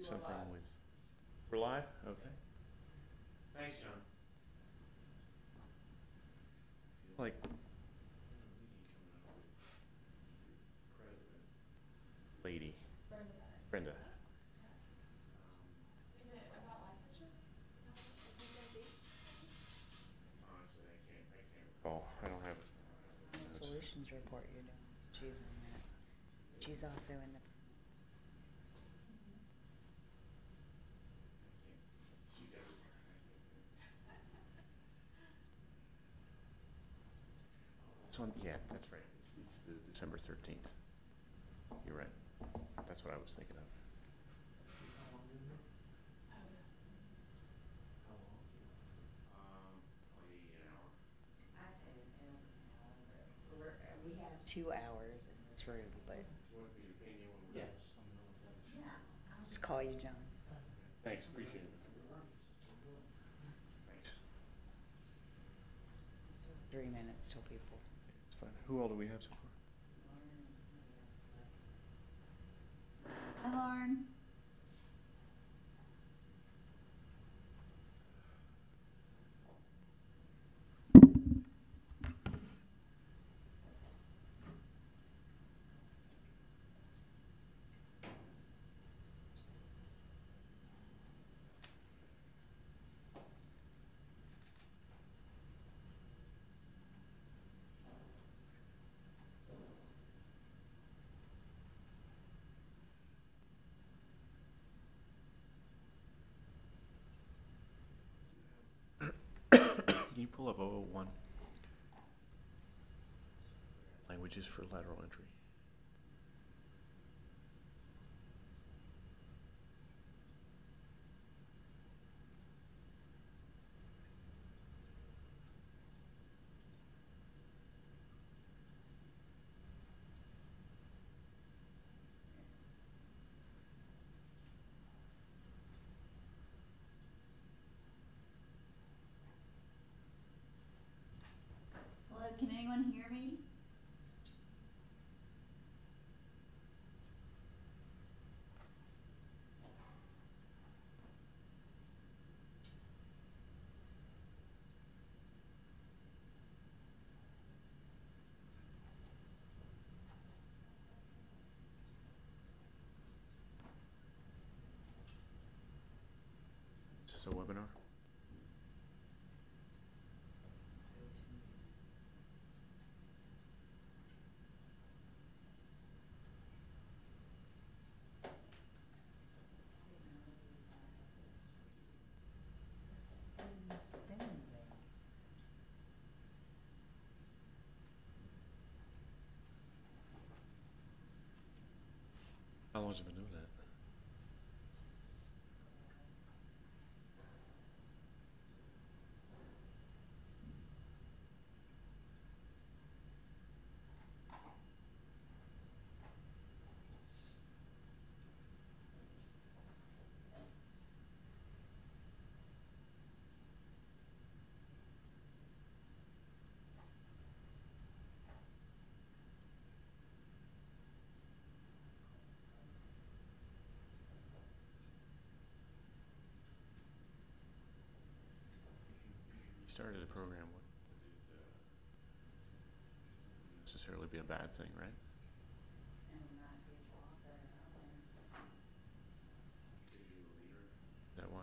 something with. We're live? Okay. Thanks, John. Like, lady. Brenda. Is it about licensure? Oh, I don't have. Solutions report you're doing. She's on that. She's also in the. It's on, yeah, that's right. It's the December 13th. You're right. That's what I was thinking of. Probably an hour. I'd say it'll be an hour, but we have 2 hours in this room, but. You want me to ping you when we're Yeah. Yeah. I'll just call you, John. Thanks, appreciate it. Thanks. 3 minutes till people. It's fine. Who all do we have so far? Hi, Lauren. Can you pull up 001? Languages for lateral entry. Hello, can anyone hear me? Is this a webinar? How long has it been doing that? You started a program, wouldn't necessarily be a bad thing, right? Is that why?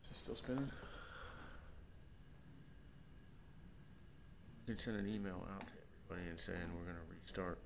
Is it still spinning? You can send an email out to everybody and saying we're going to restart.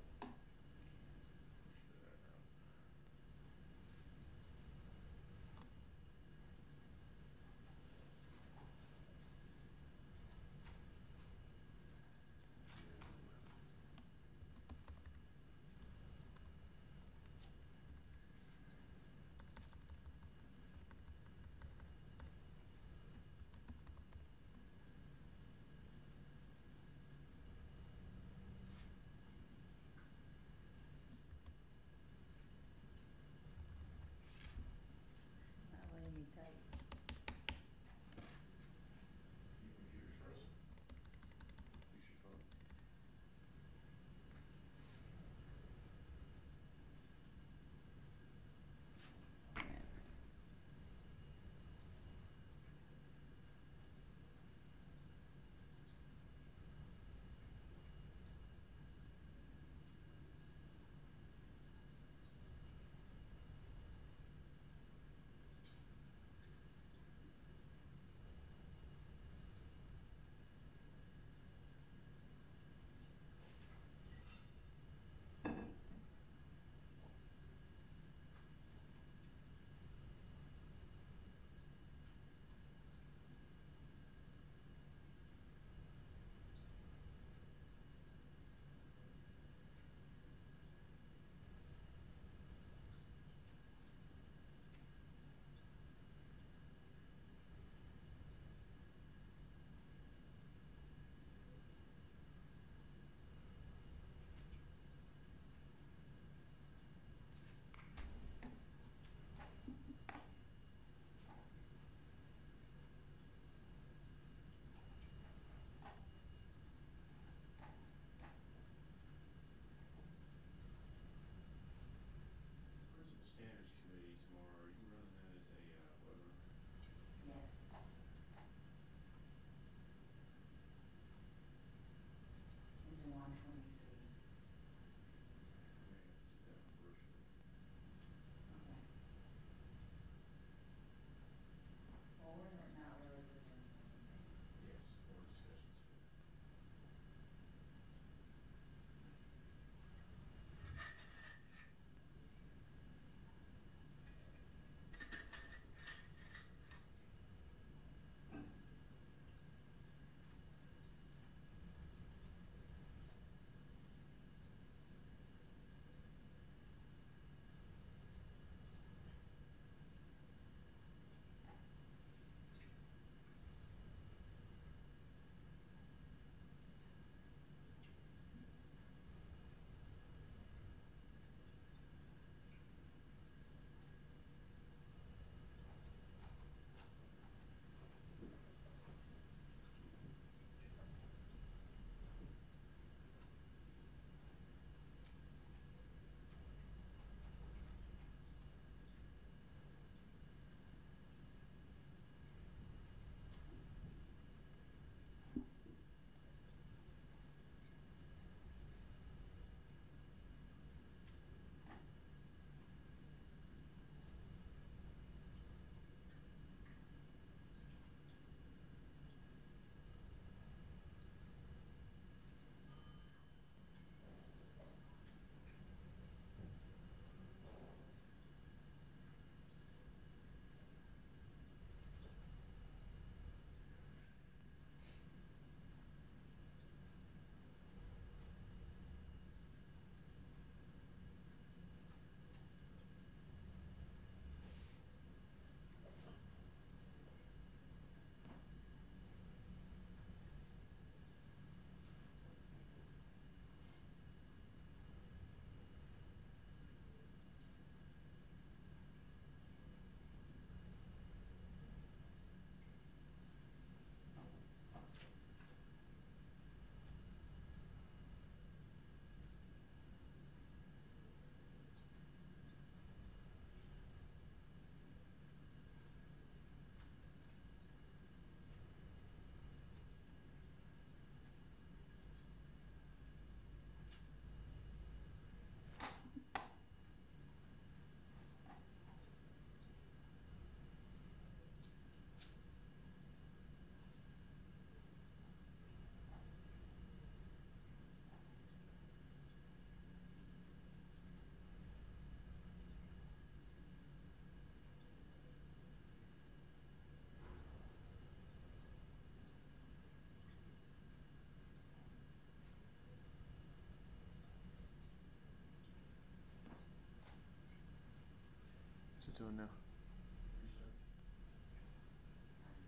doing now? I'm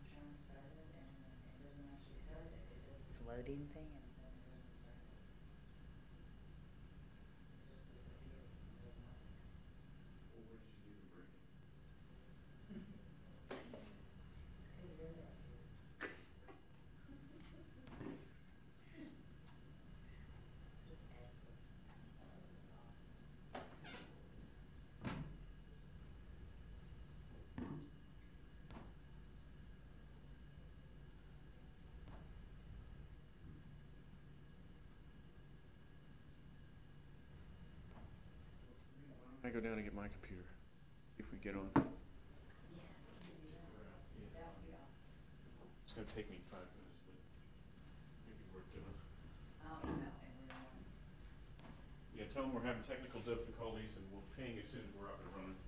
trying to start it and it doesn't actually start it. It does this loading thing and then it doesn't start it. It just disappears and does nothing. Well, what did you do to break it? It's 'cause you're up here. This is excellent. This is awesome. I go down and get my computer. See if we get on. Yeah, we can do that. That would be awesome. It's gonna take me 5 minutes, but maybe worth doing. I'll email everyone. Yeah, tell them we're having technical difficulties and we'll ping as soon as we're up and running.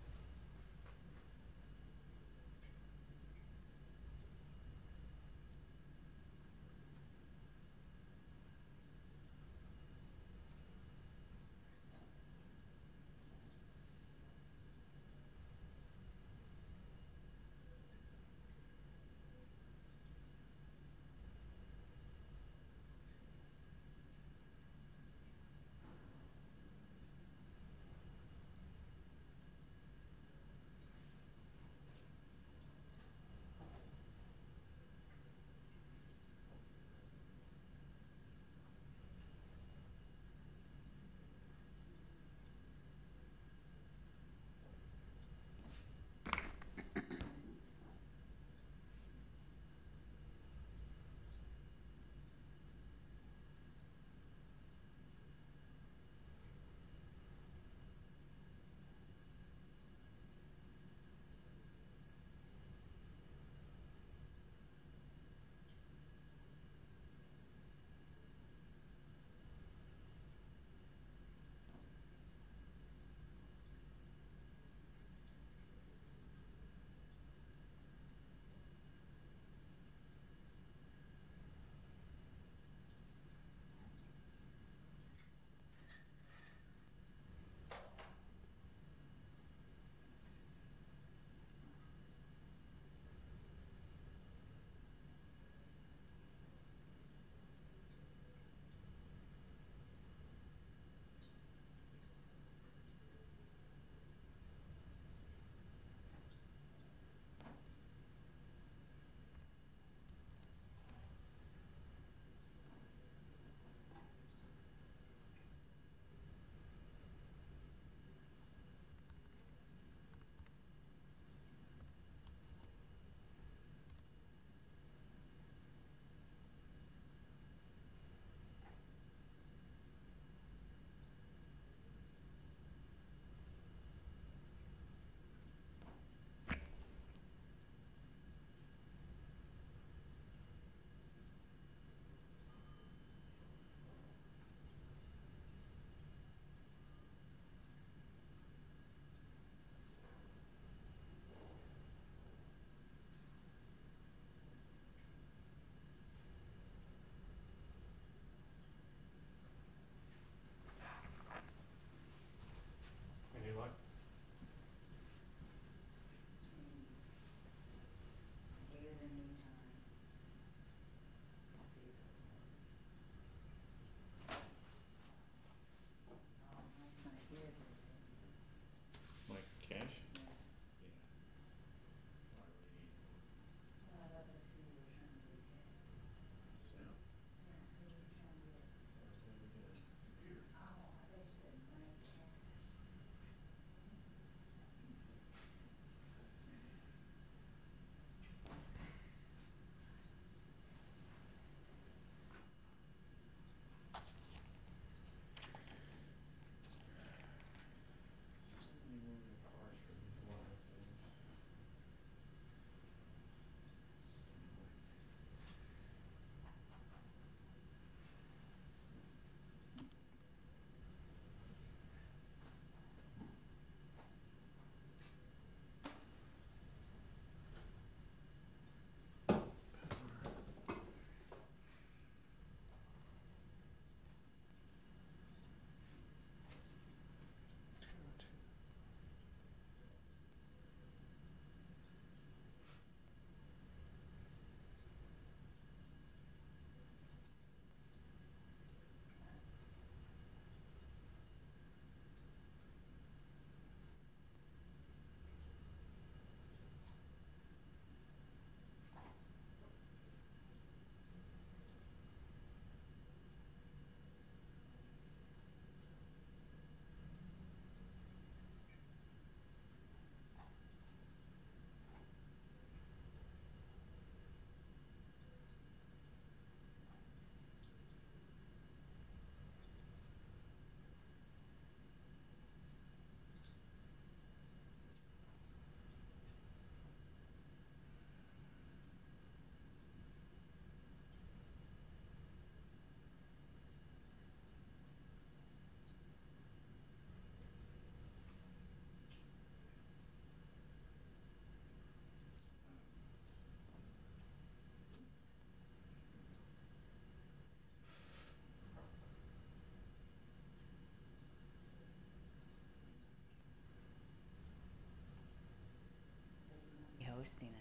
posting it?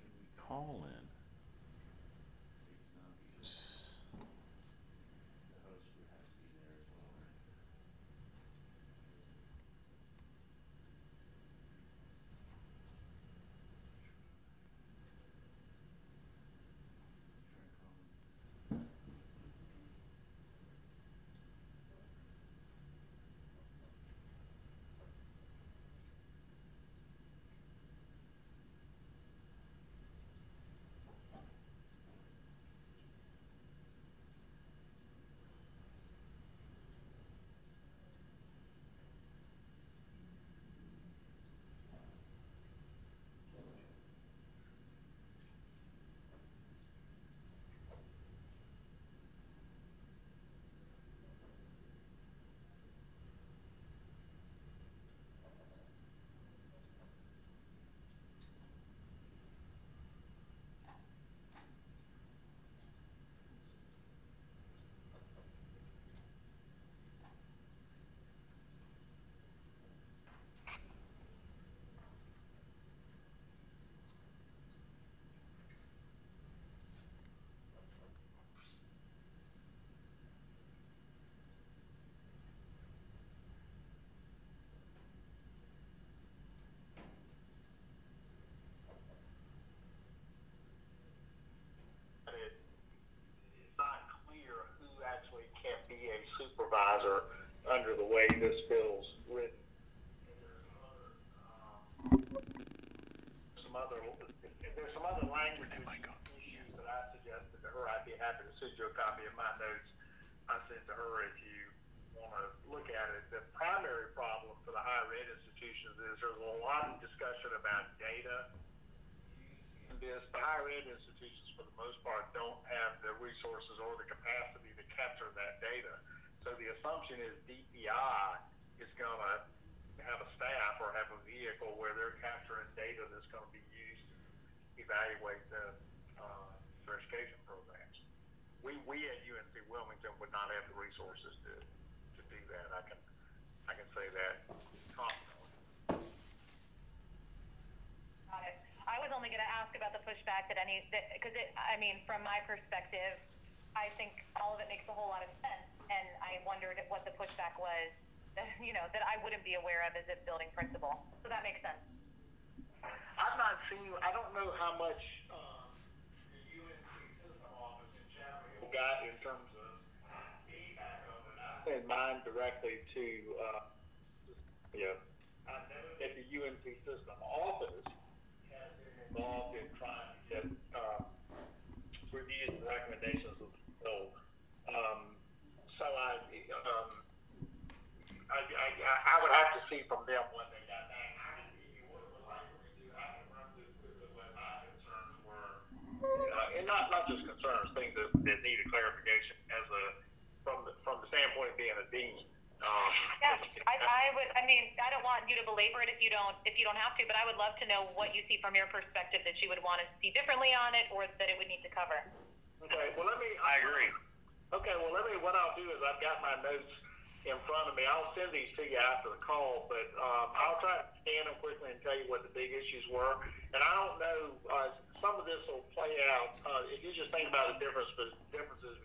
Can we call in? It's not because the host would have to be there as well, right? Try calling. It's not clear who actually can be a supervisor under the way this bill's written. There's some other language issues that I suggested to her. I'd be happy to send you a copy of my notes I sent to her if you want to look at it. The primary problem for the higher ed institutions is there's a lot of discussion about data. The higher ed institutions, for the most part, don't have the resources or the capacity to capture that data. So the assumption is DPI is going to have a staff or have a vehicle where they're capturing data that's going to be used to evaluate the education programs. We at UNC Wilmington would not have the resources to do that. I can say that confidently. Got it. I was only going to ask about the pushback because I mean, from my perspective, I think all of it makes a whole lot of sense, and I wondered what the pushback was, that I wouldn't be aware of as a building principal. So that makes sense. I've not seen, I don't know how much the UNC system office in Chapel got in terms of feedback on it. I sent mine directly to, I know that the UNC system office has been involved in trying to get reviews and recommendations of the bill. So I would have to see from them what they got back. I can give you what I can run through quickly what my concerns were, and not just concerns, things that needed clarification from the standpoint of being a dean. Yeah, I would. I mean, I don't want you to belabor it if you don't have to, but I would love to know what you see from your perspective that you would want to see differently on it, or that it would need to cover. Okay. Well, I agree. Okay. Well, what I'll do is I've got my notes in front of me. I'll send these to you after the call, but I'll try to scan them quickly and tell you what the big issues were. And I don't know, some of this will play out. If you just think about the differences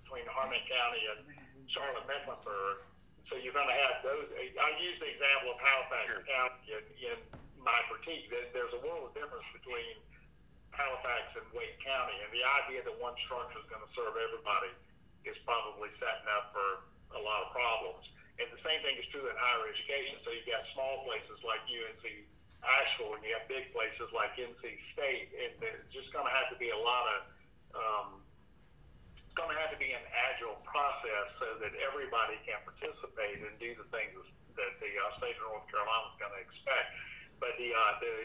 between Harman County and Charlotte-Mecklenburg, so you're going to have those. I use the example of Halifax County in my critique. There's a world of difference between Halifax and Wake County, and the idea that one structure is going to serve everybody is probably setting up for a lot of problems. And the same thing is true in higher education. So you've got small places like UNC Asheville, and you have big places like NC State, and there's just going to have to be a lot of it's going to have to be an agile process so that everybody can participate and do the things that the state of North Carolina is going to expect. But the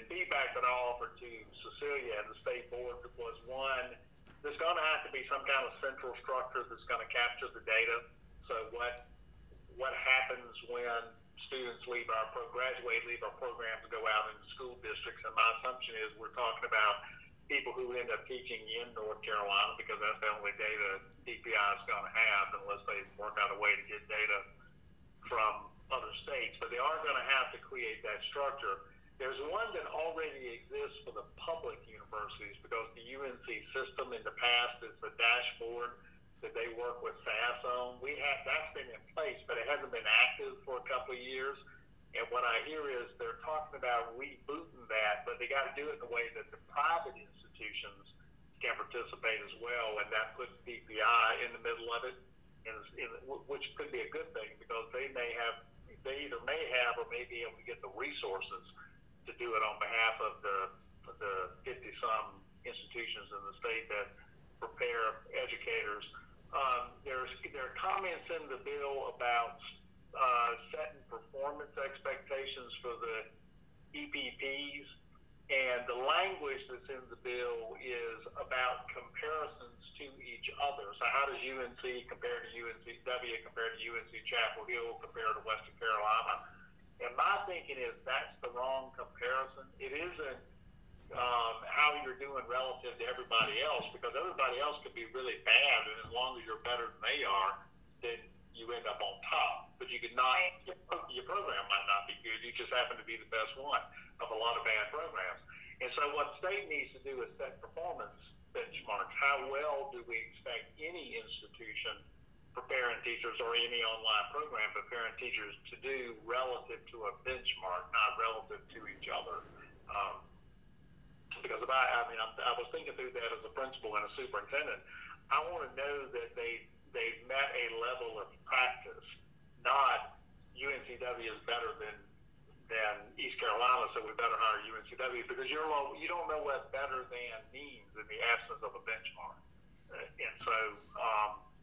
feedback that I offered to Cecilia and the state board was, one, there's going to have to be some kind of central structure that's going to capture the data. So what happens when students leave our program to go out into school districts? And my assumption is we're talking about people who end up teaching in North Carolina, because that's the only data DPI is going to have unless they work out a way to get data from other states, but they are going to have to create that structure. There's one that already exists for the public universities because the UNC system in the past is a dashboard that they work with SAS on. That's been in place, but it hasn't been active for a couple of years. And what I hear is they're talking about rebooting that, but they got to do it in a way that the private institutions can participate as well, and that puts DPI in the middle of it, which could be a good thing because they either may have or may be able to get the resources to do it on behalf of the 50-some institutions in the state that prepare educators. There are comments in the bill about setting performance expectations for the EPPs, and the language that's in the bill is about comparisons to each other. So how does UNC compare to UNCW, compare to UNC Chapel Hill, compare to Western Carolina? And my thinking is that's the wrong comparison. It isn't how you're doing relative to everybody else, because everybody else could be really bad, and as long as you're better than they are, then you end up on top. But you could not, your program might not be good. You just happen to be the best one of a lot of bad programs. And so what the state needs to do is set performance benchmarks. How well do we expect any institution preparing teachers or any online program preparing teachers to do relative to a benchmark, not relative to each other? Because I was thinking through that as a principal and a superintendent. I want to know that they've met a level of practice, not UNCW is better than East Carolina, so we better hire UNCW, because you don't know what better than means in the absence of a benchmark. And so,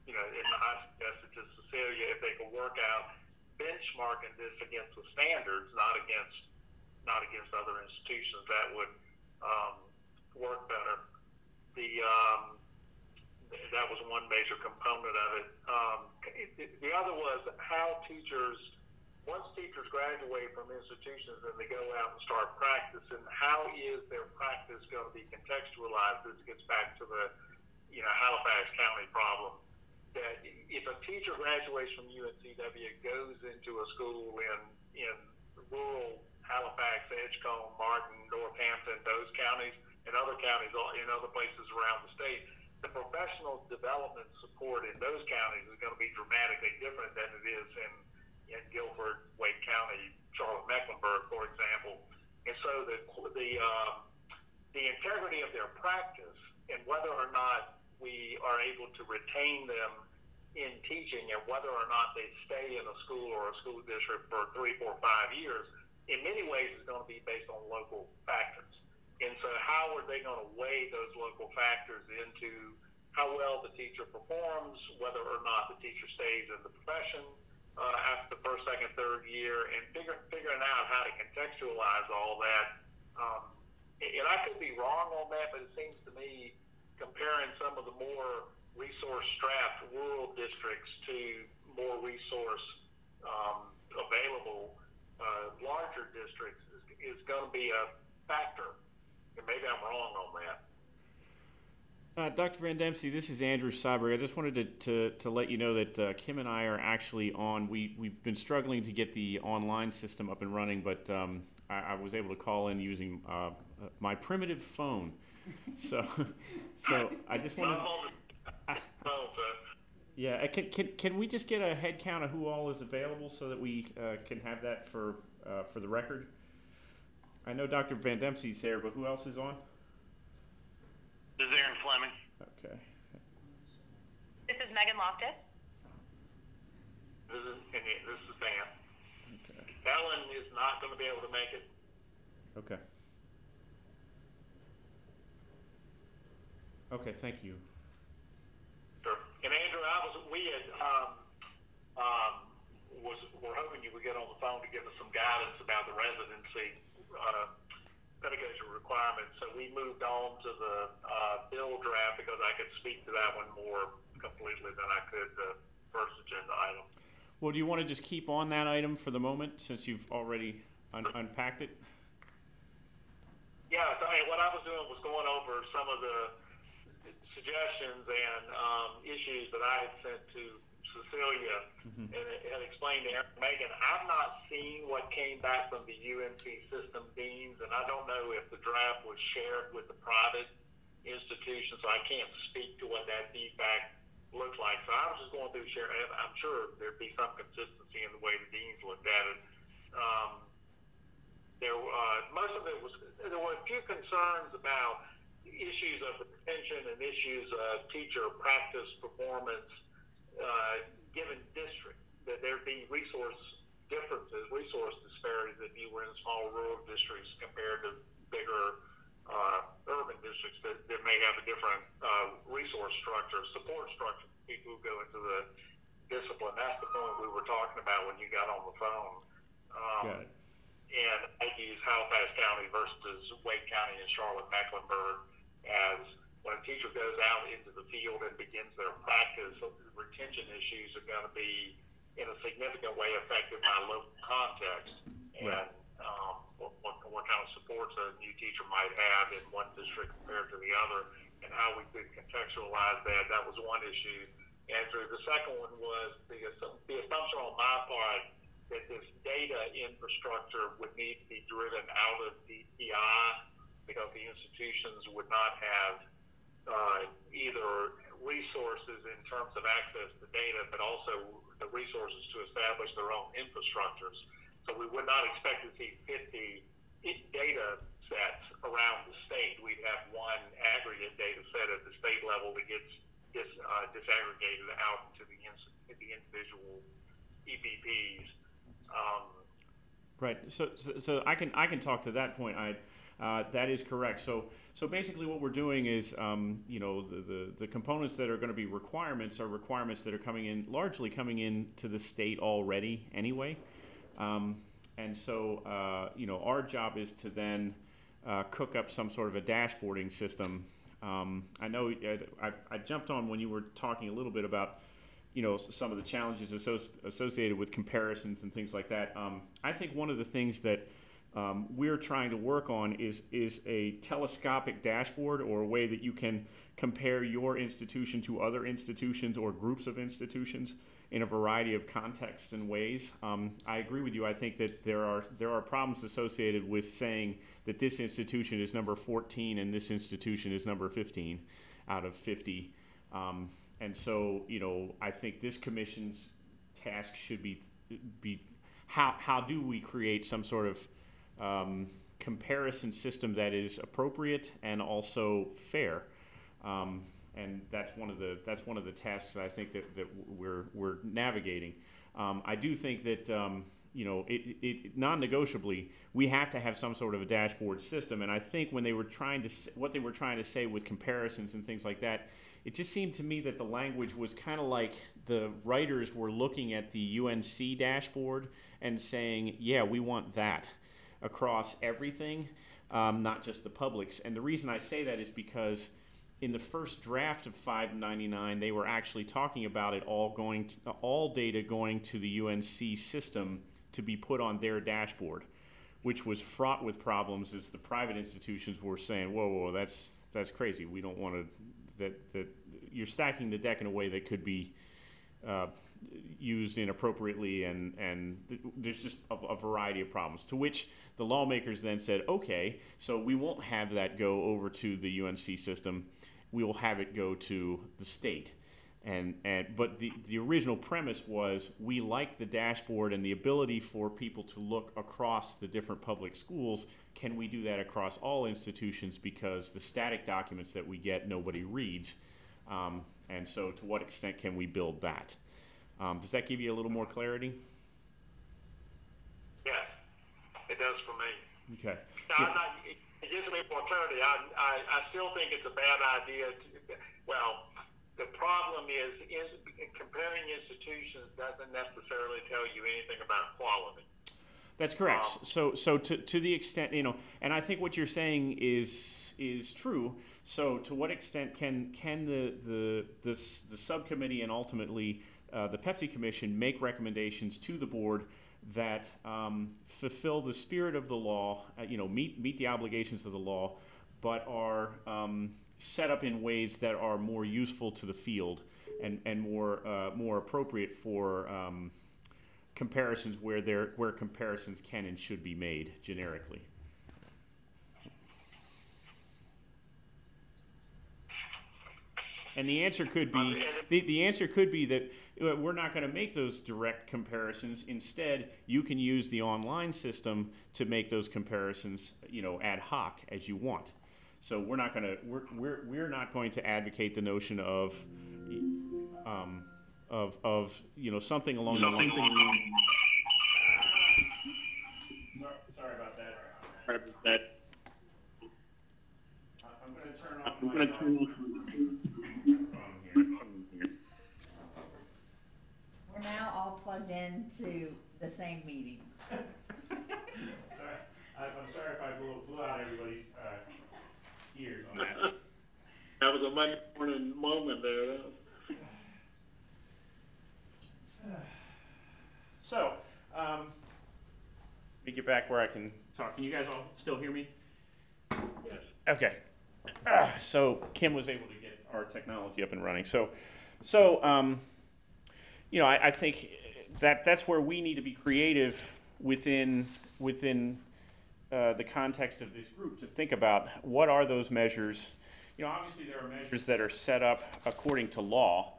and I suggested to Cecilia if they could work out benchmarking this against the standards, not against other institutions, that would work better. That was one major component of it. The other was how once teachers graduate from institutions and they go out and start practicing, how is their practice going to be contextualized? This gets back to the Halifax County problem, that if a teacher graduates from UNCW, goes into a school in rural Halifax, Edgecombe, Martin, Northampton, those counties, and other counties in other places around the state, the professional development support in those counties is going to be dramatically different than it is in Guilford, Wake County, Charlotte-Mecklenburg, for example. And so the integrity of their practice and whether or not we are able to retain them in teaching and whether or not they stay in a school or a school district for 3, 4, 5 years, in many ways is going to be based on local factors. And so how are they going to weigh those local factors into how well the teacher performs, whether or not the teacher stays in the profession after the first, second, third year, and figuring out how to contextualize all that. And I could be wrong on that, but it seems to me comparing some of the more resource-strapped rural districts to more resource available larger districts is going to be a factor. And maybe I'm wrong on that. Dr. Van Dempsey, this is Andrew Seiberg. I just wanted to let you know that Kim and I are actually on. We've been struggling to get the online system up and running, but I was able to call in using my primitive phone. So I just wanted. Yeah, can we just get a head count of who all is available so that we can have that for the record? I know Dr. Van Dempsey's here, but who else is on? This is Aaron Fleming. Okay. This is Megan Loftus. This is Dan. Okay. Ellen is not going to be able to make it. Okay. Okay, thank you. Sure. And Andrew, we're hoping you would get on the phone to give us some guidance about the residency pedagogy requirements. So we moved on to the bill draft because I could speak to that one more completely than I could the first agenda item. Well, do you want to just keep on that item for the moment since you've already unpacked it? Yeah, so what I was doing was going over some of the suggestions and issues that I had sent to Cecilia and had explained to Megan, I've not seen what came back from the UNC system deans, and I don't know if the draft was shared with the private institutions, so I can't speak to what that feedback looks like. So I was just going through sharing. I'm sure there'd be some consistency in the way the deans looked at it. Most of it was, there were a few concerns about issues of retention and issues of teacher practice performance given districts, that there'd be resource differences, resource disparities if you were in small rural districts compared to bigger urban districts that may have a different resource structure, support structure for people who go into the discipline. That's the point we were talking about when you got on the phone. Got it. And I use Halifax County versus Wake County and Charlotte-Mecklenburg as when a teacher goes out into the field and begins their practice, retention issues are going to be in a significant way affected by local context. Right. And what kind of supports a new teacher might have in one district compared to the other, and how we could contextualize that. That was one issue. Andrew, the second one was the assumption on my part that this data infrastructure would need to be driven out of DPI because the institutions would not have either resources in terms of access to data, but also the resources to establish their own infrastructures. So we would not expect to see 50 data sets around the state. We'd have one aggregate data set at the state level that gets disaggregated out to the individual EBPs. Right. So I can talk to that point. That is correct. So basically, what we're doing is, the components that are going to be requirements are requirements that are largely coming in to the state already anyway. And so, our job is to then cook up some sort of a dashboarding system. I know I jumped on when you were talking a little bit about, some of the challenges associated with comparisons and things like that. I think one of the things that we're trying to work on is a telescopic dashboard, or a way that you can compare your institution to other institutions or groups of institutions in a variety of contexts and ways. I agree with you. I think that there are problems associated with saying that this institution is number 14 and this institution is number 15 out of 50. And so, I think this commission's task should be how do we create some sort of comparison system that is appropriate and also fair. And that's one of the tasks that I think that we're navigating. I do think that it non-negotiably we have to have some sort of a dashboard system. And I think when they were what they were trying to say with comparisons and things like that, it just seemed to me that the language was kind of like the writers were looking at the UNC dashboard and saying, yeah, we want that across everything, not just the publics. And the reason I say that is because in the first draft of 599, they were actually talking about it all data going to the UNC system to be put on their dashboard, which was fraught with problems as the private institutions were saying, whoa, that's crazy. We don't want to, that you're stacking the deck in a way that could be used inappropriately, and there's just a variety of problems, to which the lawmakers then said, okay, so we won't have that go over to the UNC system. We will have it go to the state. But the original premise was, we like the dashboard and the ability for people to look across the different public schools. Can we do that across all institutions? Because the static documents that we get, nobody reads. And so to what extent can we build that? Does that give you a little more clarity? Yes, it does for me. Okay. No, it gives me more clarity. I still think it's a bad idea. Well, the problem is comparing institutions doesn't necessarily tell you anything about quality. That's correct. So to the extent, and I think what you're saying is true. So to what extent can the subcommittee and ultimately the PEPSI Commission make recommendations to the board that fulfill the spirit of the law, meet the obligations of the law, but are set up in ways that are more useful to the field and more appropriate for comparisons where comparisons can and should be made generically. And the answer could be the answer could be that we're not going to make those direct comparisons. Instead, you can use the online system to make those comparisons, ad hoc as you want. So we're not going to advocate the notion of something along the line. Sorry about that. I'm going to turn off my microphone here. We're now all plugged into the same meeting. Sorry, I'm sorry if I blew out everybody's ears on that. That was a Monday morning moment there. So, let me get back where I can talk. Can you guys all still hear me? Yes. Okay. So Kim was able to get our technology up and running. I think that's where we need to be creative within the context of this group to think about what are those measures. Obviously there are measures that are set up according to law,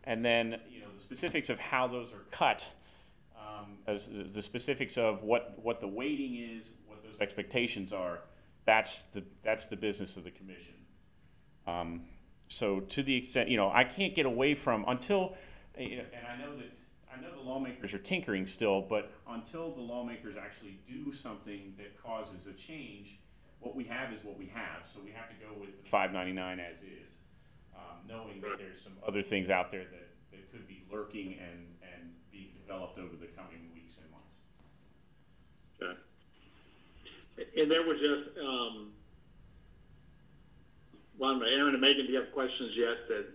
and then the specifics of how those are cut, as the specifics of what the weighting is, what those expectations are. That's the business of the commission. So to the extent, I can't get away from until, and I know the lawmakers are tinkering still, but until the lawmakers actually do something that causes a change, what we have is what we have. So we have to go with the 599 as is, knowing that there's some other things out there that could be lurking and being developed over the coming weeks and months. Okay. And there was just, Aaron and Megan, do you have questions yet that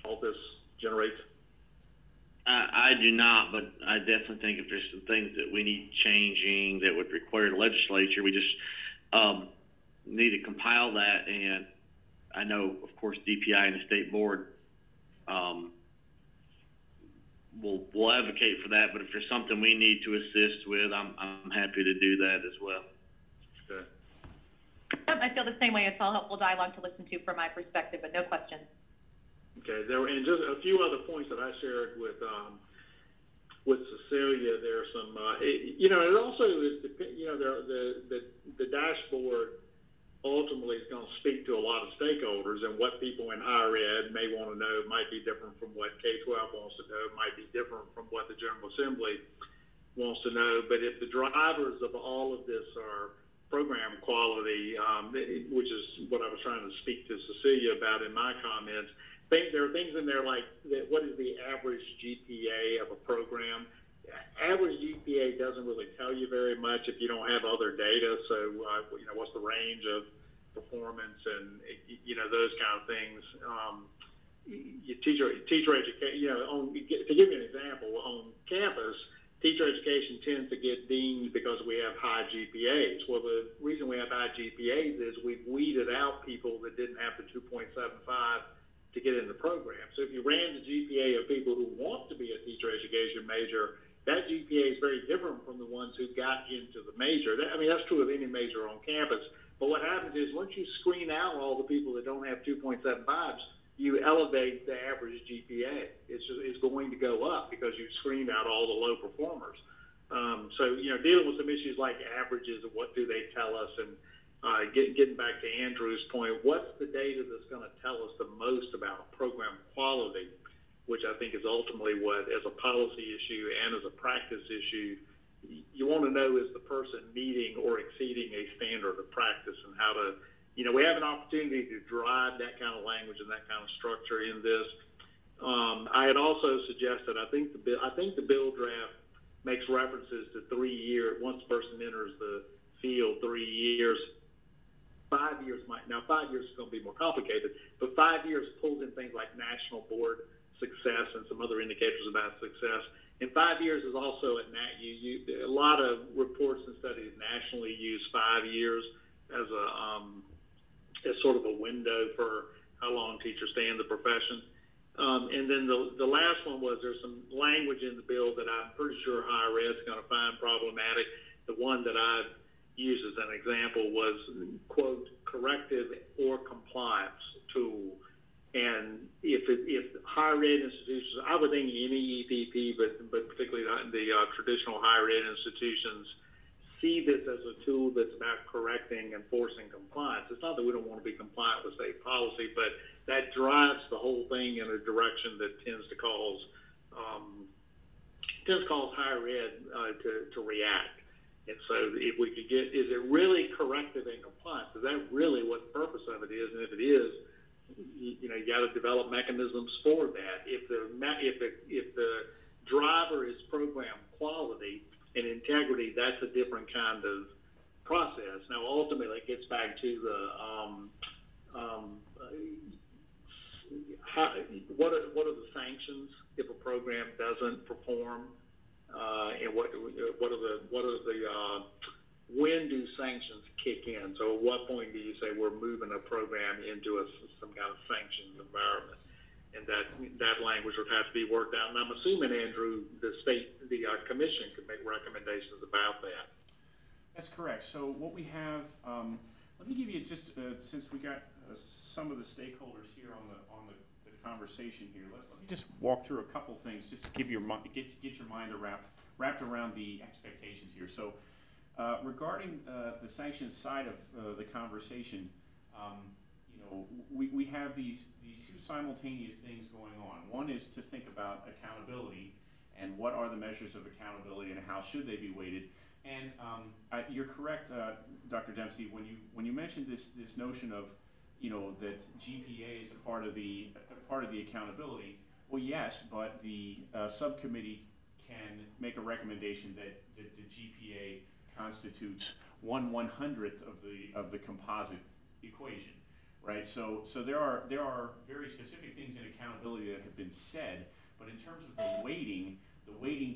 all this generates? I do not, but I definitely think if there's some things that we need changing that would require the legislature, we just need to compile that. And I know, of course, DPI and the state board will advocate for that. But if there's something we need to assist with, I'm happy to do that as well. Okay. Yep, I feel the same way. It's all helpful dialogue to listen to from my perspective, but no questions. Okay, and just a few other points that I shared with Cecilia. There are some, it also is, the dashboard ultimately is going to speak to a lot of stakeholders, and what people in higher ed may want to know might be different from what K-12 wants to know, might be different from what the General Assembly wants to know. But if the drivers of all of this are program quality, which is what I was trying to speak to Cecilia about in my comments, there are things in there like what is the average GPA of a program? Average GPA doesn't really tell you very much if you don't have other data. So, what's the range of performance and, those kind of things. Teacher education, to give you an example, on campus, teacher education tends to get deemed because we have high GPAs. Well, the reason we have high GPAs is we've weeded out people that didn't have the 2.75 to get in the program. So if you ran the GPA of people who want to be a teacher education major, that GPA is very different from the ones who got into the major. That's true of any major on campus. But what happens is once you screen out all the people that don't have 2.75s, you elevate the average GPA. It's going to go up because you've screened out all the low performers. Dealing with some issues like averages and what do they tell us, and getting back to Andrew's point, what's the data that's going to tell us the most about program quality, which I think is ultimately what, as a policy issue and as a practice issue, you want to know is the person meeting or exceeding a standard of practice, and how to, we have an opportunity to drive that kind of language and that kind of structure in this. I had also suggested, I think the bill draft makes references to 3 years, once a person enters the field, 3 years. 5 years now 5 years is going to be more complicated, but 5 years pulls in things like national board success and some other indicators about success. And 5 years is also at NatU. A lot of reports and studies nationally use 5 years. as sort of a window for how long teachers stay in the profession. And then the last one was there's some language in the bill that I'm pretty sure higher ed's going to find problematic. The one that I used as an example was, quote, corrective or compliance tool. And if higher ed institutions, I would think any EPP, but particularly the traditional higher ed institutions, see this as a tool that's about correcting and forcing compliance. It's not that we don't want to be compliant with state policy, but that drives the whole thing in a direction that tends to cause higher ed to react. And so if we could get, is it really corrective and compliance? Is that really what the purpose of it is? And if it is, you got to develop mechanisms for that. If the driver is program quality and integrity, that's a different kind of process. Now, ultimately, it gets back to the what are the sanctions if a program doesn't perform, and what are the when do sanctions kick in? So at what point do you say we're moving a program into some kind of sanctions environment? And that language would have to be worked out. And I'm assuming, Andrew, the commission could make recommendations about that. That's correct. So what we have, let me give you just, since we got some of the stakeholders here on the conversation here, let me just walk through a couple things just to give your get your mind wrapped around the expectations here. So regarding the sanctions side of the conversation, we have these two simultaneous things going on. One is to think about accountability and what are the measures of accountability and how should they be weighted. And you're correct, Dr. Dempsey, when you mentioned this notion of that GPA is a part of the accountability. Well, yes, but the subcommittee can make a recommendation that the GPA constitutes 1/100th of the composite equation, right? So there are very specific things in accountability that have been said, but in terms of the weighting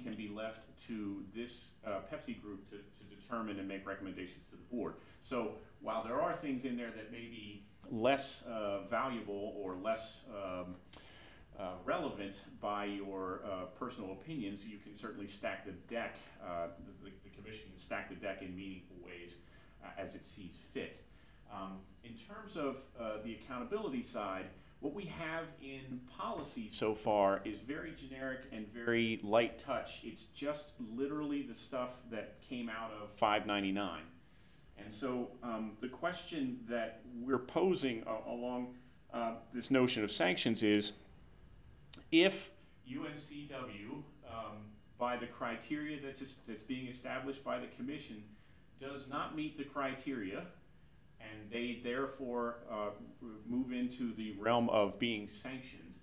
can be left to this Pepsi group to determine and make recommendations to the board. So while there are things in there that may be less valuable or less relevant by your personal opinions, you can certainly stack the deck. The commission can stack the deck in meaningful ways as it sees fit. In terms of the accountability side, what we have in policy so far is very generic and very light touch. It's just literally the stuff that came out of 599. And so the question that we're posing along this notion of sanctions is, if UNCW, by the criteria that's being established by the commission, does not meet the criteria, and they therefore move into the realm of being sanctioned,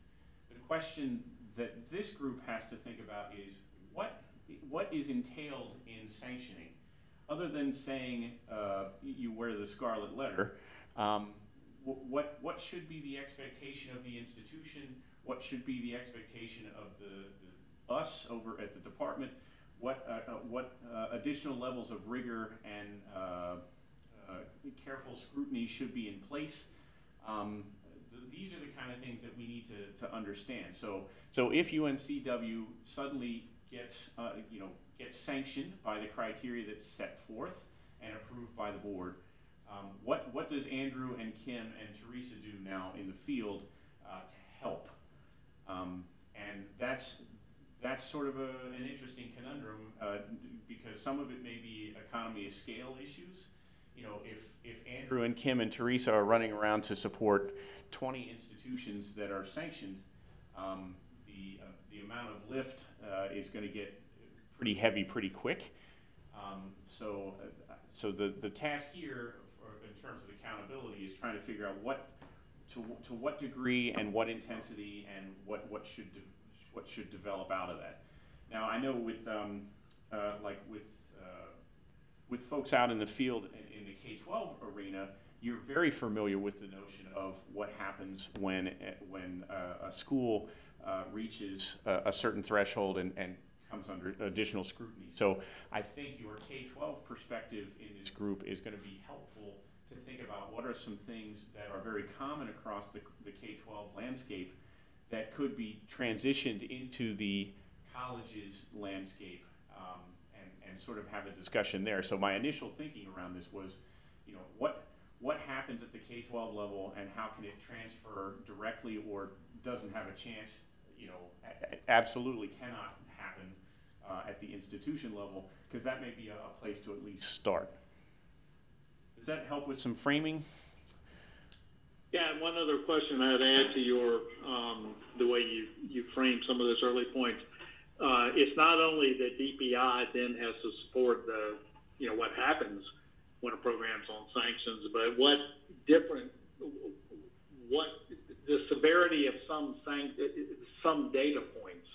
the question that this group has to think about is, what is entailed in sanctioning? Other than saying you wear the scarlet letter, what should be the expectation of the institution? What should be the expectation of us over at the department? What additional levels of rigor and careful scrutiny should be in place? These are the kind of things that we need to understand. So if UNCW suddenly gets sanctioned by the criteria that's set forth and approved by the board, what does Andrew and Kim and Teresa do now in the field to help? And that's sort of an interesting conundrum because some of it may be economy of scale issues. If Andrew and Kim and Teresa are running around to support 20 institutions that are sanctioned, the amount of lift is going to get pretty heavy pretty quick. So the task here, in terms of accountability, is trying to figure out to what degree and what intensity and what should develop out of that. Now I know with folks out in the field in the K-12 arena, you're very familiar with the notion of what happens when a school reaches a certain threshold and comes under additional scrutiny. So I think your K-12 perspective in this group is going to be helpful are some things that are very common across the K-12 landscape that could be transitioned into the college's landscape, and sort of have a discussion there. So my initial thinking around this was, you know, what happens at the K-12 level and how can it transfer directly or doesn't have a chance, you know, absolutely cannot happen at the institution level, because that may be a place to at least start. Does that help with some framing? Yeah, and one other question I'd add to your the way you framed some of those early points. It's not only that DPI then has to support what happens when a program's on sanctions, but the severity of some data points.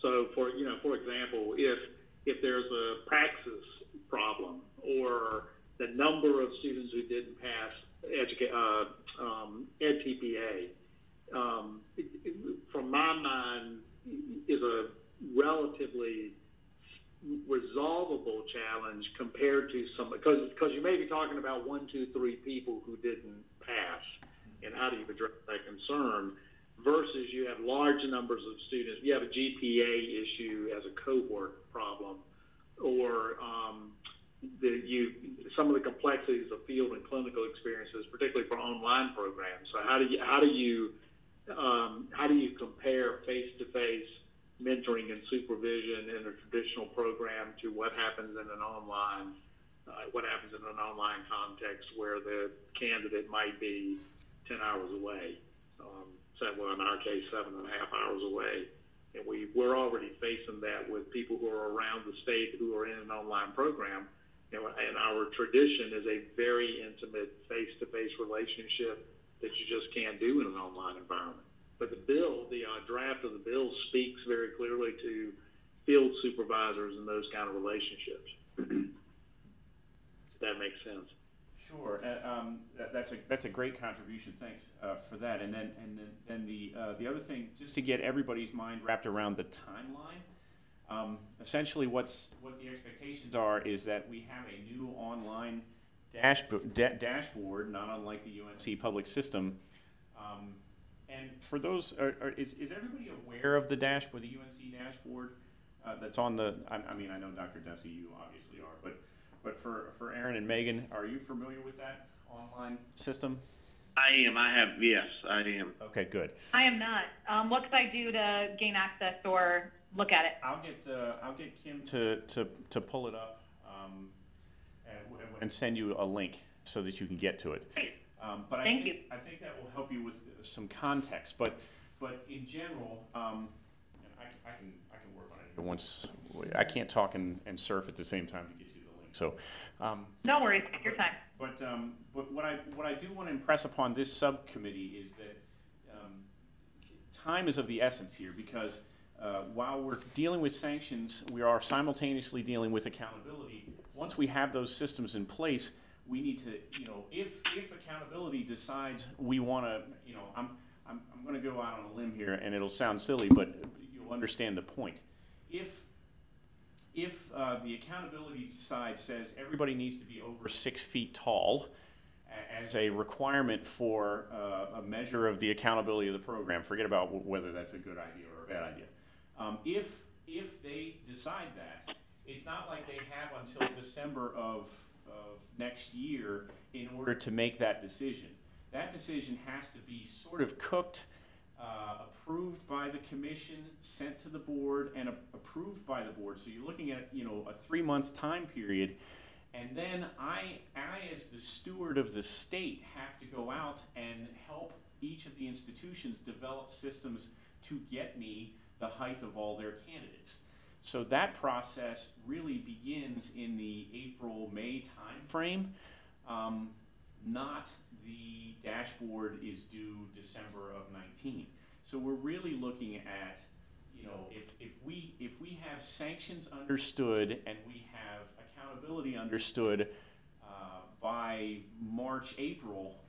So for example, if there's a praxis problem or the number of students who didn't pass EdTPA, from my mind, is a relatively resolvable challenge compared to some, because you may be talking about 1, 2, 3 people who didn't pass, and how do you address that concern, versus you have large numbers of students. You have a GPA issue as a cohort problem, or some of the complexities of field and clinical experiences, particularly for online programs. So how do you compare face-to-face mentoring and supervision in a traditional program to what happens in an online context where the candidate might be 10 hours away, in our case 7.5 hours away, and we're already facing that with people who are around the state who are in an online program, and our tradition is a very intimate face-to-face relationship that you just can't do in an online environment. But the draft of the bill speaks very clearly to field supervisors and those kind of relationships. If that makes sense. Sure, that's a great contribution. Thanks for that. And then the other thing, just to get everybody's mind wrapped around the timeline. Essentially, what the expectations are is that we have a new online dashboard, not unlike the UNC public system. And for those, is everybody aware of the dashboard, the UNC dashboard that's on the? I mean, I know Dr. Dempsey, you obviously are, but for Aaron and Megan, are you familiar with that online system? I am. Yes, I am. Okay, good. I am not. What could I do to gain access or look at it? I'll get Kim to pull it up and send you a link so that you can get to it. But I think that will help you with some context. But in general, and I can work on it once. I can't talk and surf at the same time to get you the link. So no worries, take your time. But what I do want to impress upon this subcommittee is that time is of the essence here, because while we're dealing with sanctions, we are simultaneously dealing with accountability. Once we have those systems in place, we need to, if accountability decides we want to, I'm going to go out on a limb here, and it'll sound silly, but you'll understand the point. If the accountability side says everybody needs to be over 6 feet tall as a requirement for a measure of the accountability of the program, forget about whether that's a good idea or a bad idea. If they decide that, it's not like they have until December of next year in order to make that decision. That decision has to be sort of cooked, approved by the commission, sent to the board, and approved by the board. So you're looking at a 3-month time period, and then I as the steward of the state have to go out and help each of the institutions develop systems to get me the height of all their candidates. So that process really begins in the April-May timeframe. Not the dashboard is due December of 19. So we're really looking at, if we have sanctions understood and we have accountability understood by March, April,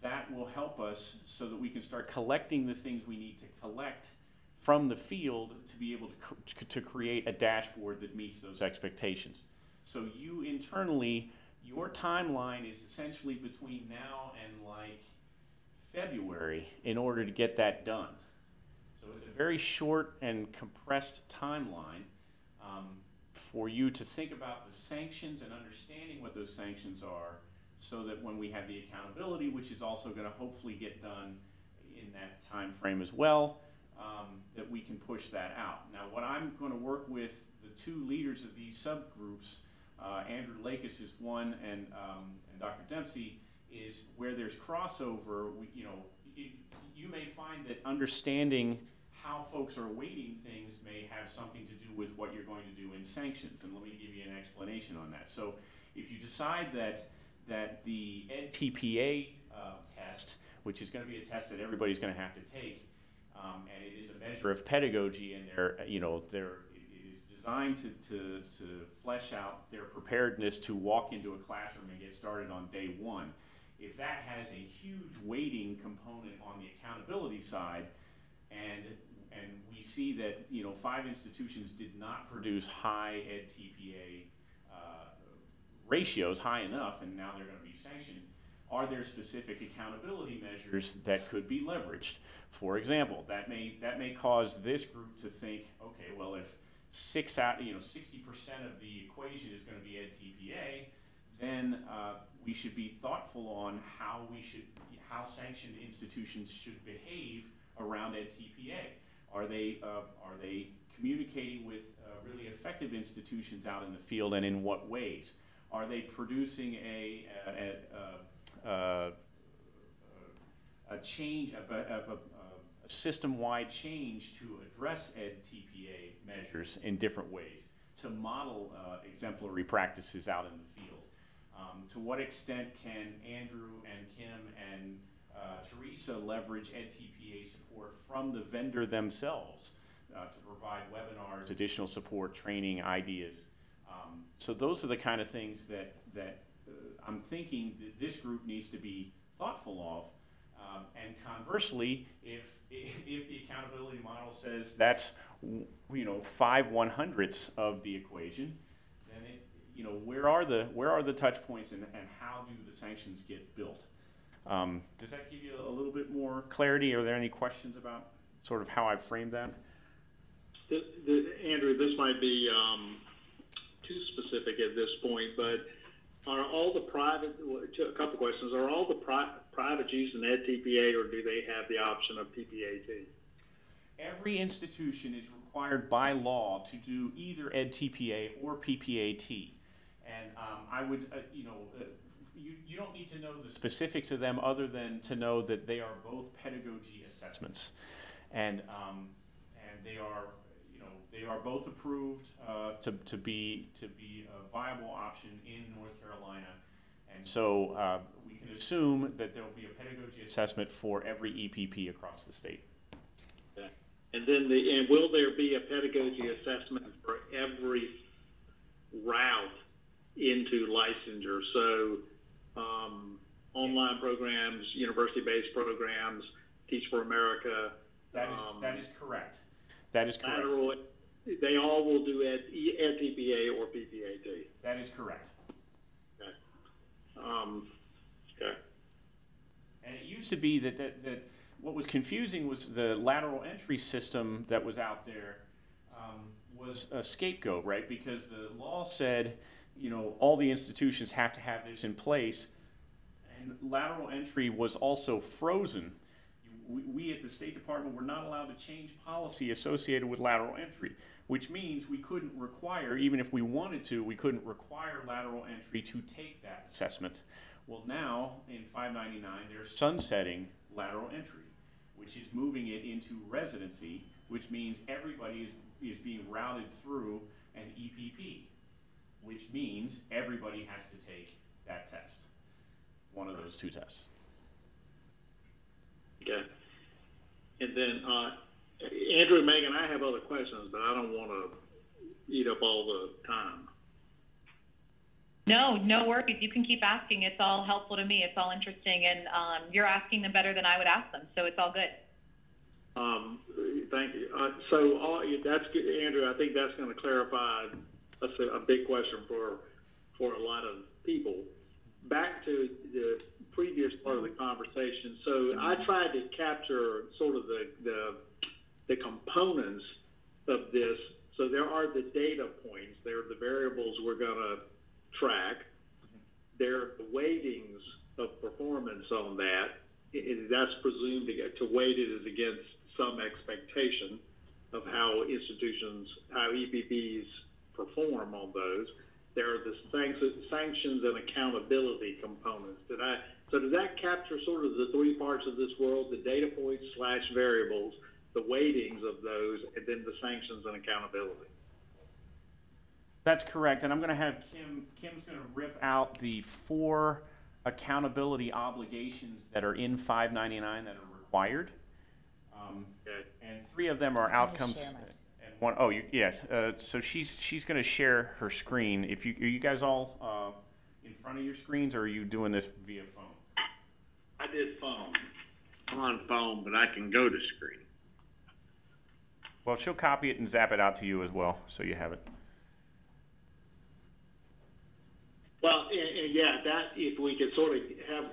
that will help us so that we can start collecting the things we need to collect from the field to be able to create a dashboard that meets those expectations. So you internally your timeline is essentially between now and like February in order to get that done. So it's a very short and compressed timeline for you to think about the sanctions and understanding what those sanctions are, so that when we have the accountability, which is also going to hopefully get done in that time frame as well, that we can push that out. Now, what I'm going to work with the two leaders of these subgroups, Andrew Lakis is one, and Dr. Dempsey, is where there's crossover. You may find that understanding how folks are weighting things may have something to do with what you're going to do in sanctions, and let me give you an explanation on that. So, if you decide that the EdTPA test, which is going to be a test that everybody's going to have to take, and it is a measure of pedagogy, and it is designed to flesh out their preparedness to walk into a classroom and get started on day one. If that has a huge weighting component on the accountability side, and we see that 5 institutions did not produce high EdTPA ratios high enough, and now they're going to be sanctioned, are there specific accountability measures that could be leveraged? For example, that may cause this group to think, okay, well, if 60% of the equation is going to be EdTPA, then we should be thoughtful on how sanctioned institutions should behave around EdTPA. Are they communicating with really effective institutions out in the field, and in what ways? Are they producing a change, a system-wide change to address EdTPA measures in different ways, to model exemplary practices out in the field? To what extent can Andrew and Kim and Teresa leverage EdTPA support from the vendor themselves to provide webinars, additional support, training, ideas? So those are the kind of things that I'm thinking that this group needs to be thoughtful of. And conversely, if the accountability model says that's 5/100ths of the equation, then where are the touch points, and how do the sanctions get built? Does that give you a little bit more clarity? Are there any questions about sort of how I've framed that? Andrew, this might be too specific at this point, but are all the private, a couple questions, are all the private using EdTPA, or do they have the option of PPAT? Every institution is required by law to do either EdTPA or PPAT. And I would, you don't need to know the specifics of them other than to know that they are both pedagogy assessments, and they are both approved to be a viable option in North Carolina, and so we can assume that there will be a pedagogy assessment for every EPP across the state. Okay. And then will there be a pedagogy assessment for every route into licensure? So online programs, university-based programs, Teach for America. That is correct. That is correct. Lateral, they all will do EdTPA or PPAT. That is correct. Okay. Okay. And it used to be that what was confusing was the lateral entry system that was out there was a scapegoat, right? Because the law said, all the institutions have to have this in place, and lateral entry was also frozen. We at the State Department were not allowed to change policy associated with lateral entry, which means we couldn't require, even if we wanted to, we couldn't require lateral entry to take that assessment. Well, now in 599, they're sunsetting lateral entry, which is moving it into residency, which means everybody is being routed through an EPP, which means everybody has to take that test, one of those two tests. Okay. And then, Andrew and Megan, I have other questions, but I don't want to eat up all the time. No worries. You can keep asking. It's all helpful to me. It's all interesting, and you're asking them better than I would ask them, so it's all good. Thank you. That's good, Andrew. I think that's going to clarify a big question for a lot of people. Back to the previous part of the conversation. So I tried to capture sort of the components of this. So there are the data points. There are the variables we're going to track. There are the weightings of performance on that. That's presumed to weight it as against some expectation of how institutions, how EPPs perform on those. There are the sanctions and accountability components. So does that capture sort of the three parts of this world, the data points / variables, the weightings of those, and then the sanctions and accountability? That's correct, and I'm going to have Kim's going to rip out the 4 accountability obligations that are in 599 that are required. Okay. And 3 of them are outcomes. And one, oh, yeah. So she's going to share her screen. Are you guys all in front of your screens, or are you doing this via phone? I did phone. I'm on phone, but I can go to screen. Well, she'll copy it and zap it out to you as well, so you have it. Well, and yeah, that if we could sort of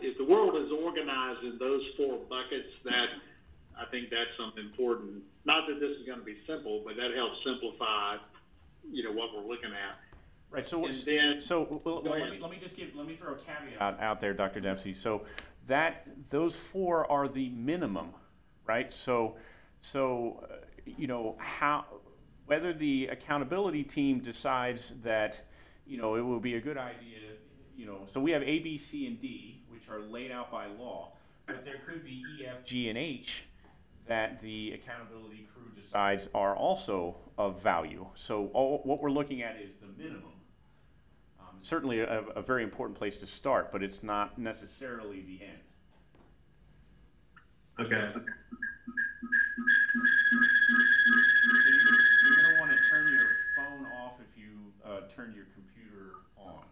if the world is organized in those 4 buckets, that I think that's something important. Not that this is going to be simple, but that helps simplify, what we're looking at. Right. So, let me throw a caveat out there, Dr. Dempsey. So those 4 are the minimum, right? So how whether the accountability team decides that it will be a good idea, so we have A, B, C, and D, which are laid out by law, but there could be E, F, G, and H that the accountability crew decides are also of value. So what we're looking at is the minimum. Certainly a very important place to start, but it's not necessarily the end. Okay. So you're going to want to turn your phone off if you turn your computer on.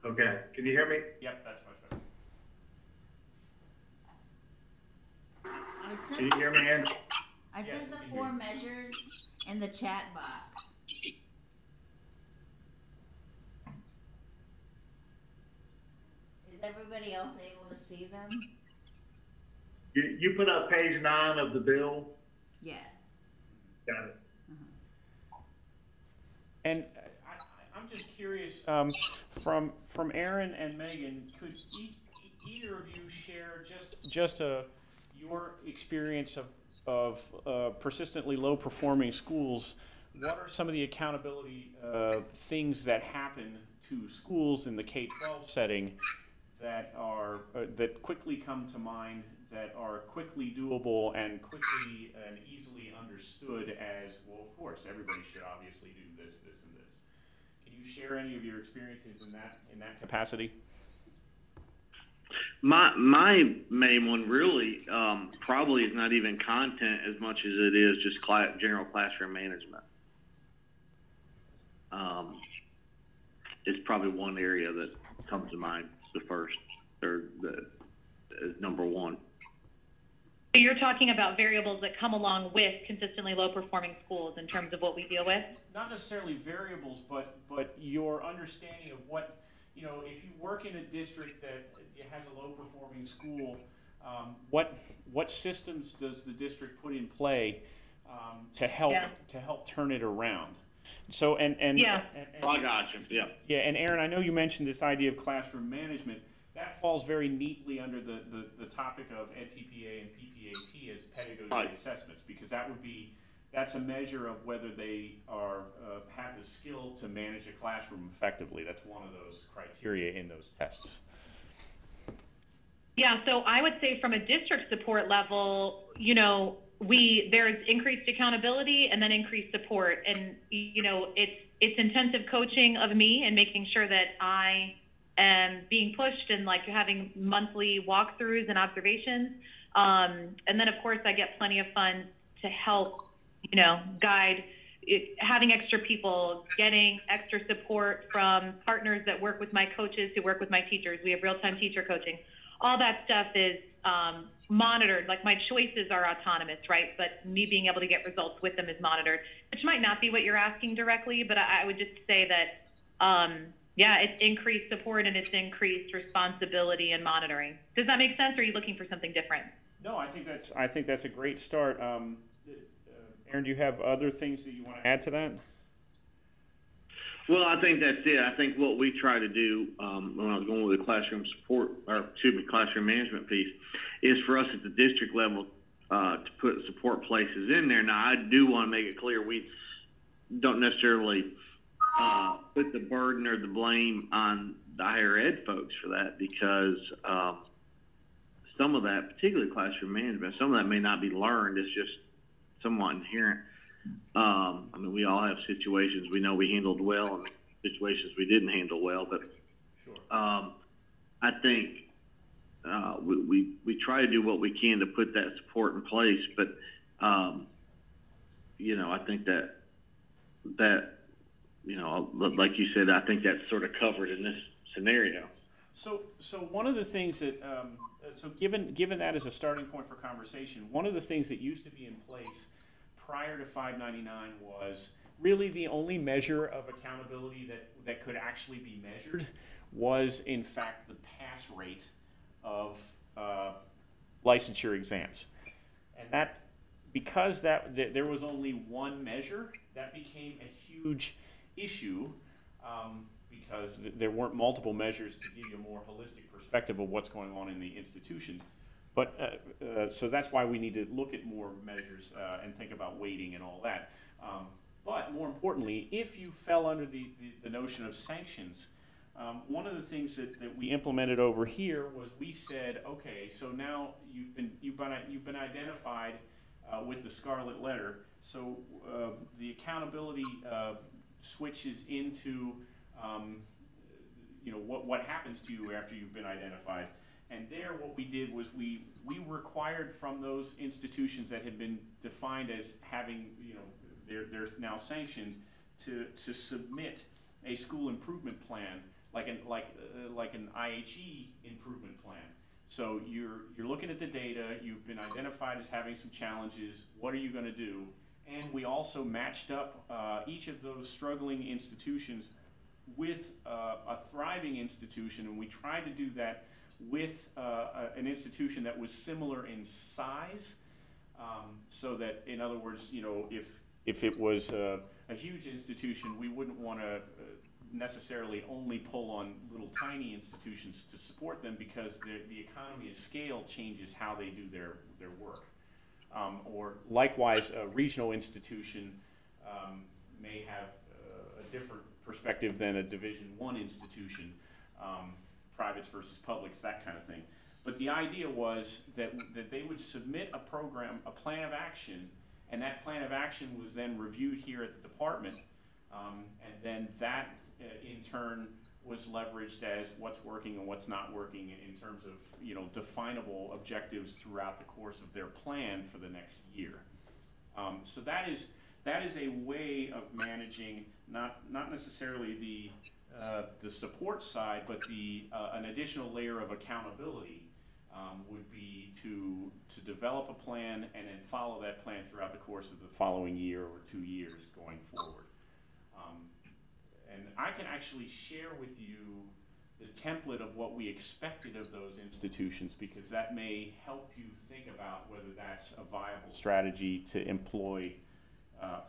Okay. Can you hear me? Yep, that's much better. Can you hear me, Ann? I Yes, sent the I can 4 hear you. measures in the chat box. Is everybody else able to see them? You put up page 9 of the bill? Yes. Got it. And I'm just curious, from Aaron and Megan, could either of you share just your experience of persistently low performing schools? What are some of the accountability things that happen to schools in the K-12 setting that are that quickly come to mind, that are quickly doable and quickly and easily understood as, well, of course, everybody should obviously do this, this, and this. Can you share any of your experiences in that capacity? My main one really probably is not even content as much as it is just general classroom management. It's probably one area that comes to mind the first, or is number one. You're talking about variables that come along with consistently low performing schools in terms of what we deal with? Not necessarily variables, but your understanding of what, if you work in a district that has a low performing school, what systems does the district put in play to help turn it around? So and I got you. Yeah. Yeah, and Aaron, I know you mentioned this idea of classroom management. That falls very neatly under the topic of EdTPA and PPAP as pedagogy assessments, because that's a measure of whether they have the skill to manage a classroom effectively. That's one of those criteria in those tests. Yeah, so I would say from a district support level, there's increased accountability and then increased support, and it's intensive coaching of me and making sure that I am being pushed and like having monthly walkthroughs and observations, and then of course I get plenty of funds to help guide, having extra people, getting extra support from partners that work with my coaches who work with my teachers. We have real-time teacher coaching. all that stuff is monitored. Like my choices are autonomous, right? But me being able to get results with them is monitored, which might not be what you're asking directly, but I would just say that, yeah, it's increased support and it's increased responsibility and monitoring. Does that make sense? Or are you looking for something different? No, I think that's a great start. Aaron, do you have other things that you want to add to that? Well, I think that's it. I think what we try to do when I was going with the classroom support, or excuse me, classroom management piece, is for us at the district level to put support places in there. Now, I do want to make it clear we don't necessarily put the burden or the blame on the higher ed folks for that, because some of that, particularly classroom management, some of that may not be learned. It's just somewhat inherent. I mean, we all have situations we know we handled well and situations we didn't handle well, but Sure. I think we try to do what we can to put that support in place, but you know, I think that you know, like you said, I think that's sort of covered in this scenario. So one of the things that, so given that as a starting point for conversation, one of the things that used to be in place prior to 599 was really the only measure of accountability that could actually be measured was, in fact, the pass rate of licensure exams. And that, because there was only one measure, that became a huge issue because there weren't multiple measures to give you a more holistic perspective of what's going on in the institutions. But so that's why we need to look at more measures and think about weighting and all that. But more importantly, if you fell under the notion of sanctions, one of the things that we implemented over here was we said, okay, so now you've been identified with the scarlet letter. So the accountability switches into you know, what happens to you after you've been identified. And there, what we did was we required from those institutions that had been defined as having, you know, they're now sanctioned to submit a school improvement plan, like an IHE improvement plan. So you're looking at the data. You've been identified as having some challenges. What are you going to do? And we also matched up each of those struggling institutions with a thriving institution, and we tried to do that with an institution that was similar in size, so that, in other words, you know, if it was a huge institution, we wouldn't want to necessarily only pull on little tiny institutions to support them, because the economy of scale changes how they do their work. Or likewise, a regional institution may have a different perspective than a Division I institution, privates versus publics, that kind of thing. But the idea was that they would submit a program, a plan of action, and that plan of action was then reviewed here at the department, and then that in turn was leveraged as what's working and what's not working in terms of, you know, definable objectives throughout the course of their plan for the next year. So that is a way of managing not necessarily the support side, but an additional layer of accountability would be to develop a plan and then follow that plan throughout the course of the following year or 2 years going forward. And I can actually share with you the template of what we expected of those institutions, because that may help you think about whether that's a viable strategy to employ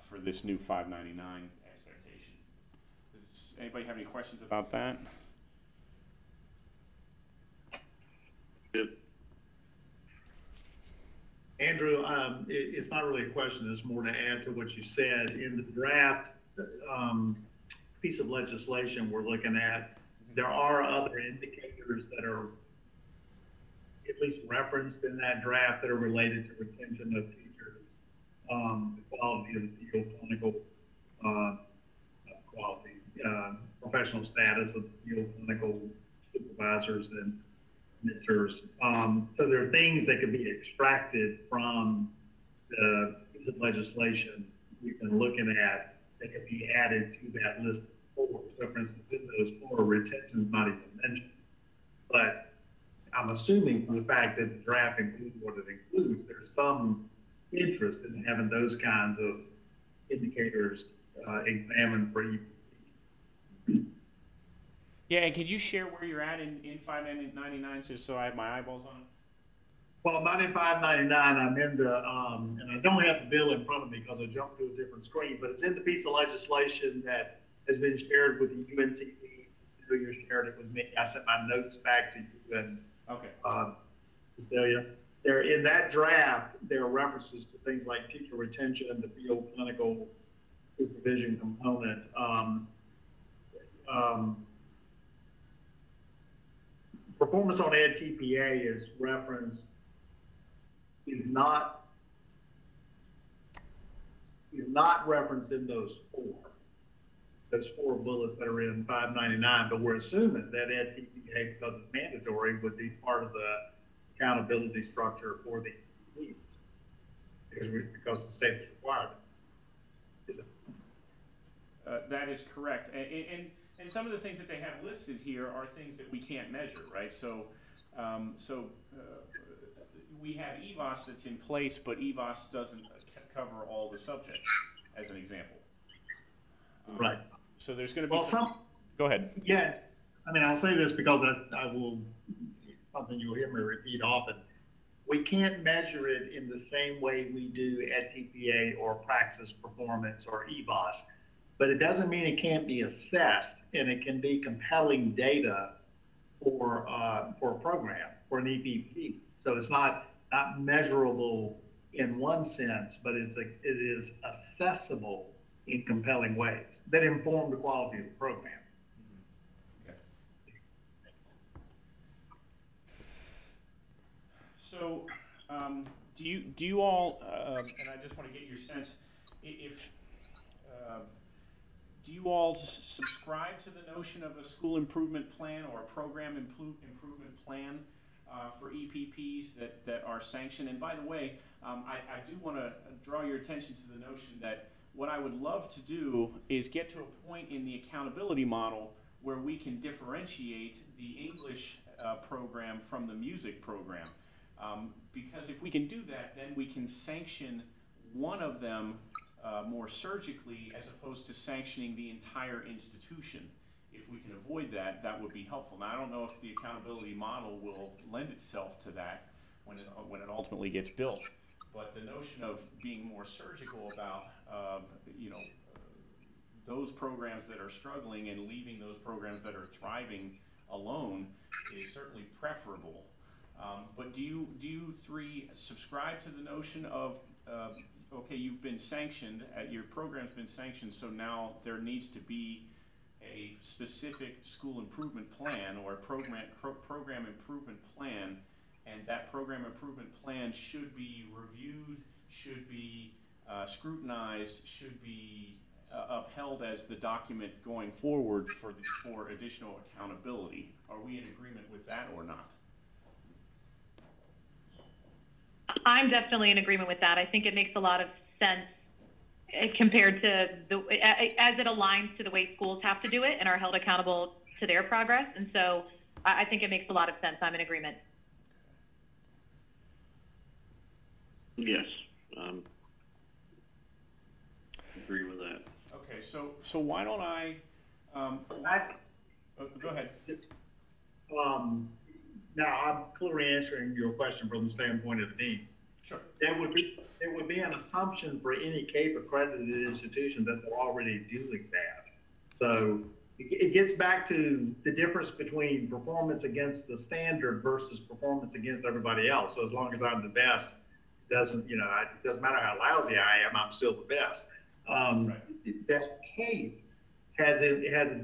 for this new 599 expectation. Does anybody have any questions about that? Andrew, it's not really a question, it's more to add to what you said. In the draft piece of legislation we're looking at, there are other indicators that are at least referenced in that draft that are related to retention of teachers, the quality of the field, clinical quality, professional status of field clinical supervisors and mentors. So there are things that could be extracted from the piece of legislation we've been looking at that could be added to that list of 4. So for instance, in those 4, retention is not even mentioned. But I'm assuming from the fact that the draft includes what it includes, there's some interest in having those kinds of indicators examined for you. Yeah, and could you share where you're at in 599, just so I have my eyeballs on it? Well, 9599, I'm in the, and I don't have the bill in front of me because I jumped to a different screen, but it's in the piece of legislation that has been shared with the UNCP. You shared it with me. I sent my notes back to you and Okay. Cecilia. There, in that draft, there are references to things like teacher retention, the field clinical supervision component. Performance on Ed TPA is referenced, is not referenced in those four bullets that are in 599, but we're assuming that Ed TPA, because it's mandatory, would be part of the accountability structure for the needs because the state is required. Is it? That is correct, and some of the things that they have listed here are things that we can't measure, right? So, we have EVOS that's in place, but EVOS doesn't cover all the subjects, as an example. Right. So there's going to be Go ahead. Yeah, I mean, I'll say this because I will, something you'll hear me repeat often. We can't measure it in the same way we do at TPA or Praxis Performance or EVOS, but it doesn't mean it can't be assessed, and it can be compelling data for a program, for an EPP. So it's not measurable in one sense, but it is accessible in compelling ways that inform the quality of the program. Okay. So, do you all, and I just want to get your sense, if do you all subscribe to the notion of a school improvement plan or a program improvement plan for EPPs that are sanctioned? And by the way, I do want to draw your attention to the notion that what I would love to do is get to a point in the accountability model where we can differentiate the English program from the music program. Because if we can do that, then we can sanction one of them more surgically as opposed to sanctioning the entire institution. If we can avoid that, that would be helpful. Now, I don't know if the accountability model will lend itself to that when it ultimately gets built. But the notion of being more surgical about, those programs that are struggling and leaving those programs that are thriving alone is certainly preferable. But do you three subscribe to the notion of, okay, you've been sanctioned, your program's been sanctioned, so now there needs to be a specific school improvement plan or a program improvement plan, and that program improvement plan should be reviewed, should be scrutinized, should be upheld as the document going forward for additional accountability? Are we in agreement with that or not? I'm definitely in agreement with that. I think it makes a lot of sense compared to as it aligns to the way schools have to do it and are held accountable to their progress. And so I think it makes a lot of sense. I'm in agreement. Yes, agree with that. Okay, so why don't I go ahead. Now, I'm clearly answering your question from the standpoint of the dean. Sure. There would be an assumption for any CAPE accredited institution that they're already doing that. So it gets back to the difference between performance against the standard versus performance against everybody else. So as long as I'm the best, it doesn't matter how lousy I am, I'm still the best. Right. That CAPE has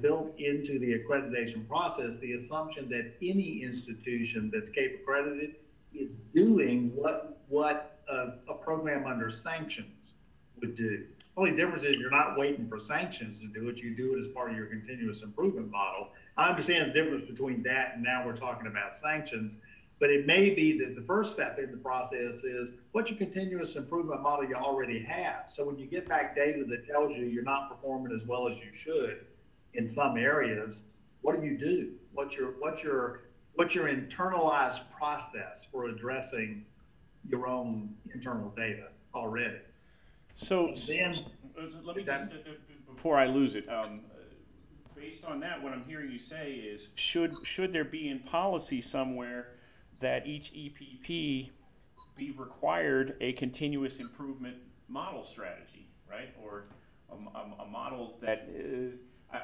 built into the accreditation process the assumption that any institution that's CAPE accredited is doing what a program under sanctions would do. The only difference is you're not waiting for sanctions to do it. You do it as part of your continuous improvement model. I understand the difference between that and now we're talking about sanctions, but it may be that the first step in the process is what's your continuous improvement model you already have. So when you get back data that tells you you're not performing as well as you should in some areas, what do you do? What's your what's your internalized process for addressing your own internal data already? So Then, let me just, before I lose it, based on that, what I'm hearing you say is, should there be in policy somewhere that each EPP be required a continuous improvement model strategy, right? Or a model that,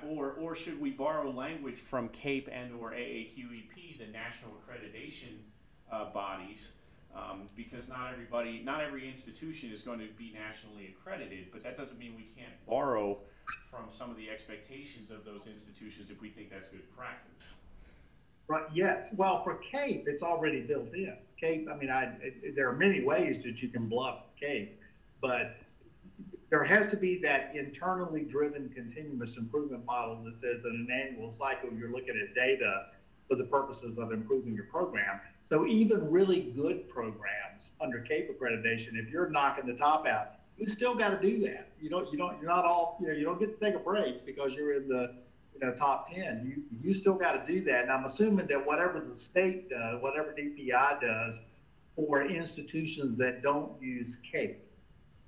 or should we borrow language from CAPE and or AAQEP, the national accreditation bodies? Because not every institution is going to be nationally accredited, but that doesn't mean we can't borrow from some of the expectations of those institutions if we think that's good practice. right, yes. Well, for CAPE, it's already built in. CAPE, I mean, there are many ways that you can bluff CAPE, but there has to be that internally driven continuous improvement model that says in an annual cycle, you're looking at data for the purposes of improving your program. So even really good programs under CAPE accreditation, if you're knocking the top out, you still got to do that. You're not all, you don't get to take a break because you're in the, top 10. You still got to do that. And I'm assuming that whatever the state does, whatever DPI does for institutions that don't use CAPE,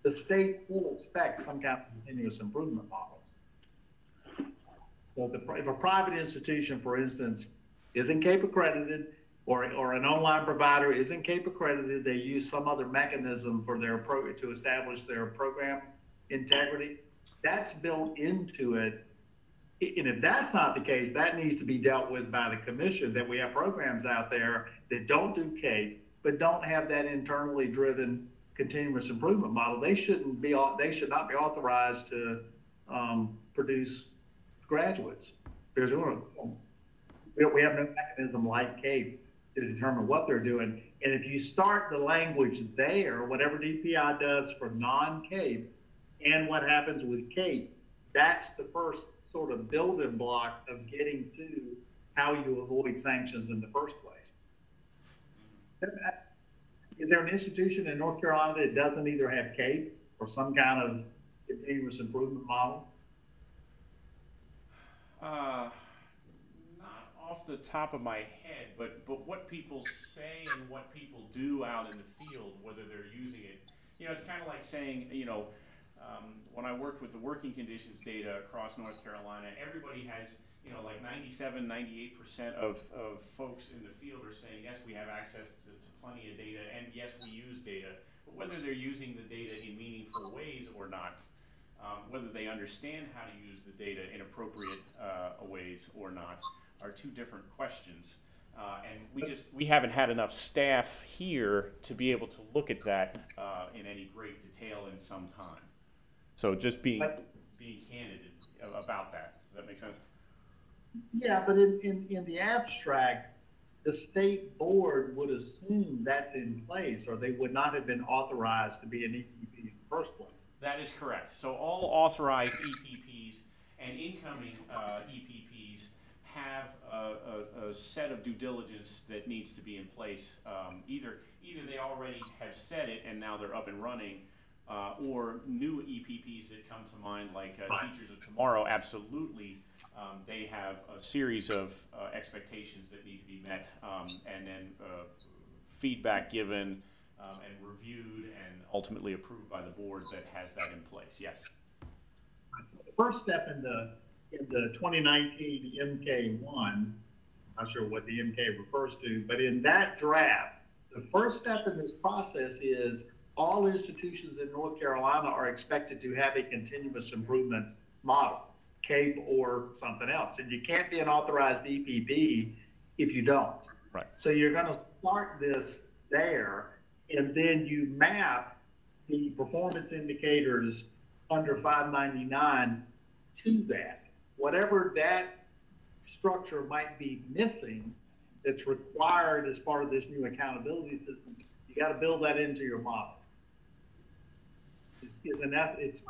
the state still expects some kind of continuous improvement model. So if a private institution, for instance, isn't CAPE accredited, or an online provider isn't CAPE accredited, they use some other mechanism for to establish their program integrity, that's built into it. And if that's not the case, that needs to be dealt with by the commission, that we have programs out there that don't do CAPE, but don't have that internally driven continuous improvement model. They should not be authorized to produce graduates. We have no mechanism like CAPE to determine what they're doing. And if you start the language there, whatever DPI does for non-CAPE and what happens with CAPE, that's the first sort of building block of getting to how you avoid sanctions in the first place. Is there an institution in North Carolina that doesn't either have CAPE or some kind of continuous improvement model? Not off the top of my head, but what people say and what people do out in the field, whether they're using it, it's kind of like saying, when I worked with the working conditions data across North Carolina, everybody has, like 97, 98% of folks in the field are saying, yes, we have access to plenty of data, and yes, we use data, but whether they're using the data in meaningful ways or not, whether they understand how to use the data in appropriate ways or not, are two different questions. And we haven't had enough staff here to be able to look at that in any great detail in some time. So just being candid about that. Does that make sense? Yeah, but in the abstract, the state board would assume that's in place, or they would not have been authorized to be an EPP in the first place. That is correct. So all authorized EPPs and incoming EPPs have a set of due diligence that needs to be in place. Either they already have said it and now they're up and running, or new EPPs that come to mind, like Teachers of Tomorrow, absolutely. They have a series of expectations that need to be met, and then feedback given and reviewed and ultimately approved by the board that has that in place. Yes. The first step in the 2019 MK1, I'm not sure what the MK refers to, but in that draft, the first step in this process is all institutions in North Carolina are expected to have a continuous improvement model, CAPE or something else. And you can't be an authorized EPP if you don't. Right. So you're going to start this there, and then you map the performance indicators under 599 to that. Whatever that structure might be missing that's required as part of this new accountability system, you got to build that into your model. It's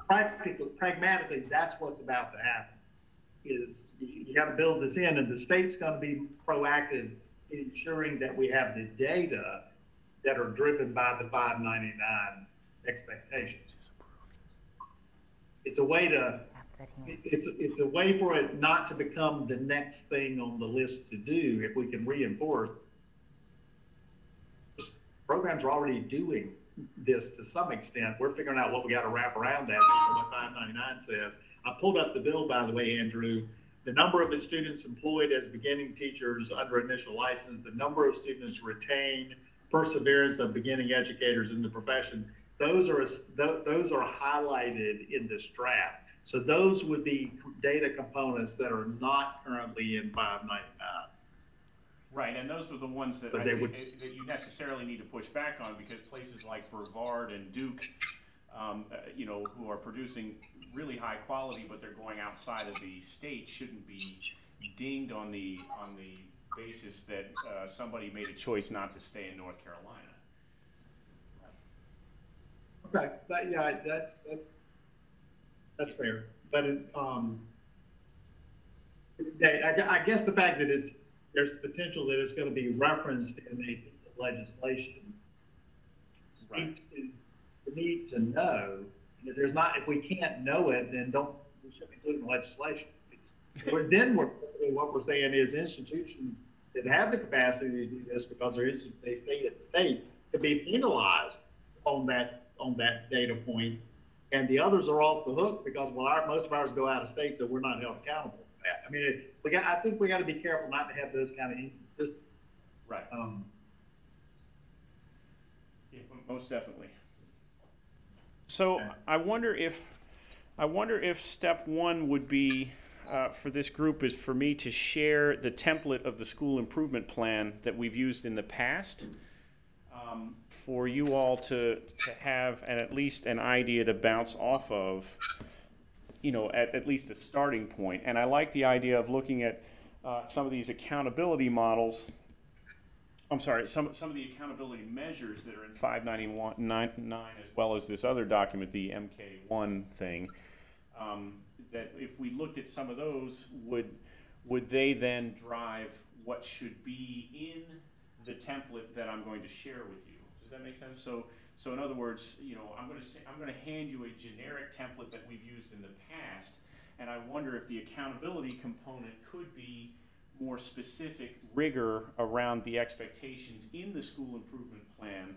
pragmatically, that's what's about to happen. Is you got to build this in, and the state's going to be proactive in ensuring that we have the data that are driven by the 599 expectations. It's a way to that he wants. It's a way for it not to become the next thing on the list to do if we can reinforce. Programs are already doing this to some extent. We're figuring out what we got to wrap around that. That's what 599 says. I pulled up the bill, by the way, Andrew. The number of the students employed as beginning teachers under initial license, the number of students retained, perseverance of beginning educators in the profession, those are highlighted in this draft. So those would be data components that are not currently in 599. Right, and those are the ones that that you necessarily need to push back on, because places like Brevard and Duke, you know, who are producing really high quality, but they're going outside of the state, shouldn't be dinged on the basis that somebody made a choice not to stay in North Carolina. Okay, yeah, that's fair. But I guess the fact that there's potential that it's going to be referenced in a piece of legislation. Right. We need to know. If we can't know it, then we shouldn't include it in legislation. What we're saying is institutions that have the capacity to do this because they stay at the state could be penalized on that data point, and the others are off the hook because most of ours go out of state, so we're not held accountable for that. I mean, I think we got to be careful not to have those kind of inconsistencies. Right. Yeah, most definitely. So I wonder if step one would be for this group is for me to share the template of the school improvement plan that we've used in the past, for you all to have at least an idea to bounce off of, you know, at least a starting point. And I like the idea of looking at some of these accountability models. I'm sorry, some of the accountability measures that are in 599, as well as this other document, the MK1 thing, that if we looked at some of those, would they then drive what should be in the template that I'm going to share with you? Does that make sense? So in other words, you know, I'm going to hand you a generic template that we've used in the past, and I wonder if the accountability component could be more specific rigor around the expectations in the school improvement plan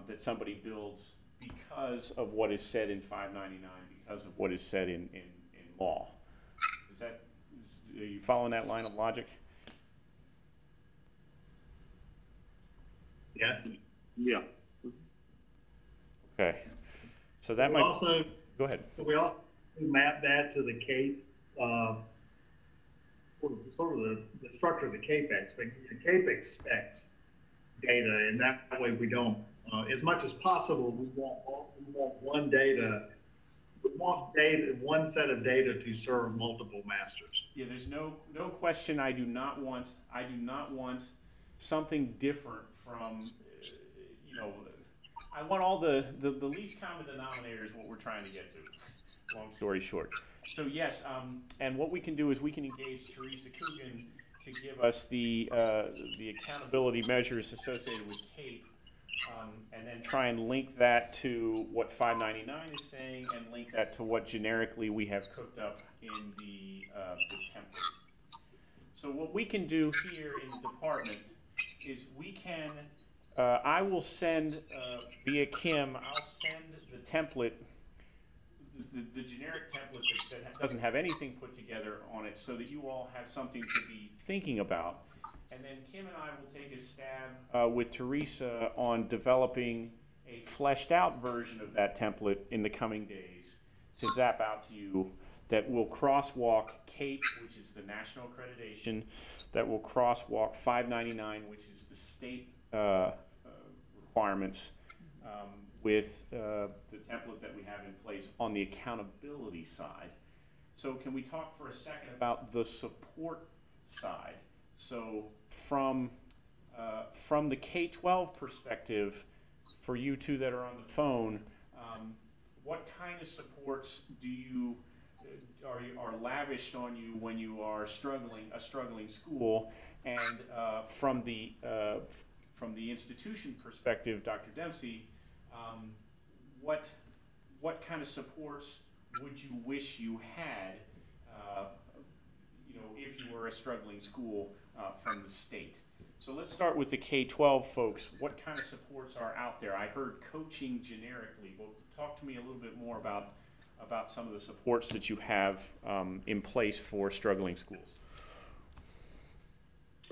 that somebody builds because of what is said in 599, because of what is said in law. Are you following that line of logic? Yes. Yeah. Okay. So that might also go ahead. We also map that to the CAPE. Sort of the structure of the CAPE expects. The CAPE expects data, and that way we don't. As much as possible, we want one set of data to serve multiple masters. Yeah, there's no question. I do not want something different from, you know, I want all the least common denominator is what we're trying to get to. Long story short. So yes, and what we can do is we can engage Teresa Coogan to give us the accountability measures associated with CAPE, and then try and link that to what 599 is saying, and link that to what generically we have cooked up in the template. So what we can do here in the department is we can, I will send via Kim, I'll send the template, the generic template that doesn't have anything put together on it, so that you all have something to be thinking about. And then Kim and I will take a stab with Teresa on developing a fleshed out version of that template in the coming days to zap out to you, that will crosswalk CAPE, which is the national accreditation, that will crosswalk 599, which is the state requirements, with the template that we have in place on the accountability side. So can we talk for a second about the support side? So from the K-12 perspective, for you two that are on the phone, what kind of supports do you are lavished on you when you are a struggling school? And from the institution perspective, Dr. Dempsey, what kind of supports would you wish you had, if you were a struggling school from the state? So let's start with the K-12 folks. What kind of supports are out there? I heard coaching generically, but talk to me a little bit more about some of the supports that you have in place for struggling schools.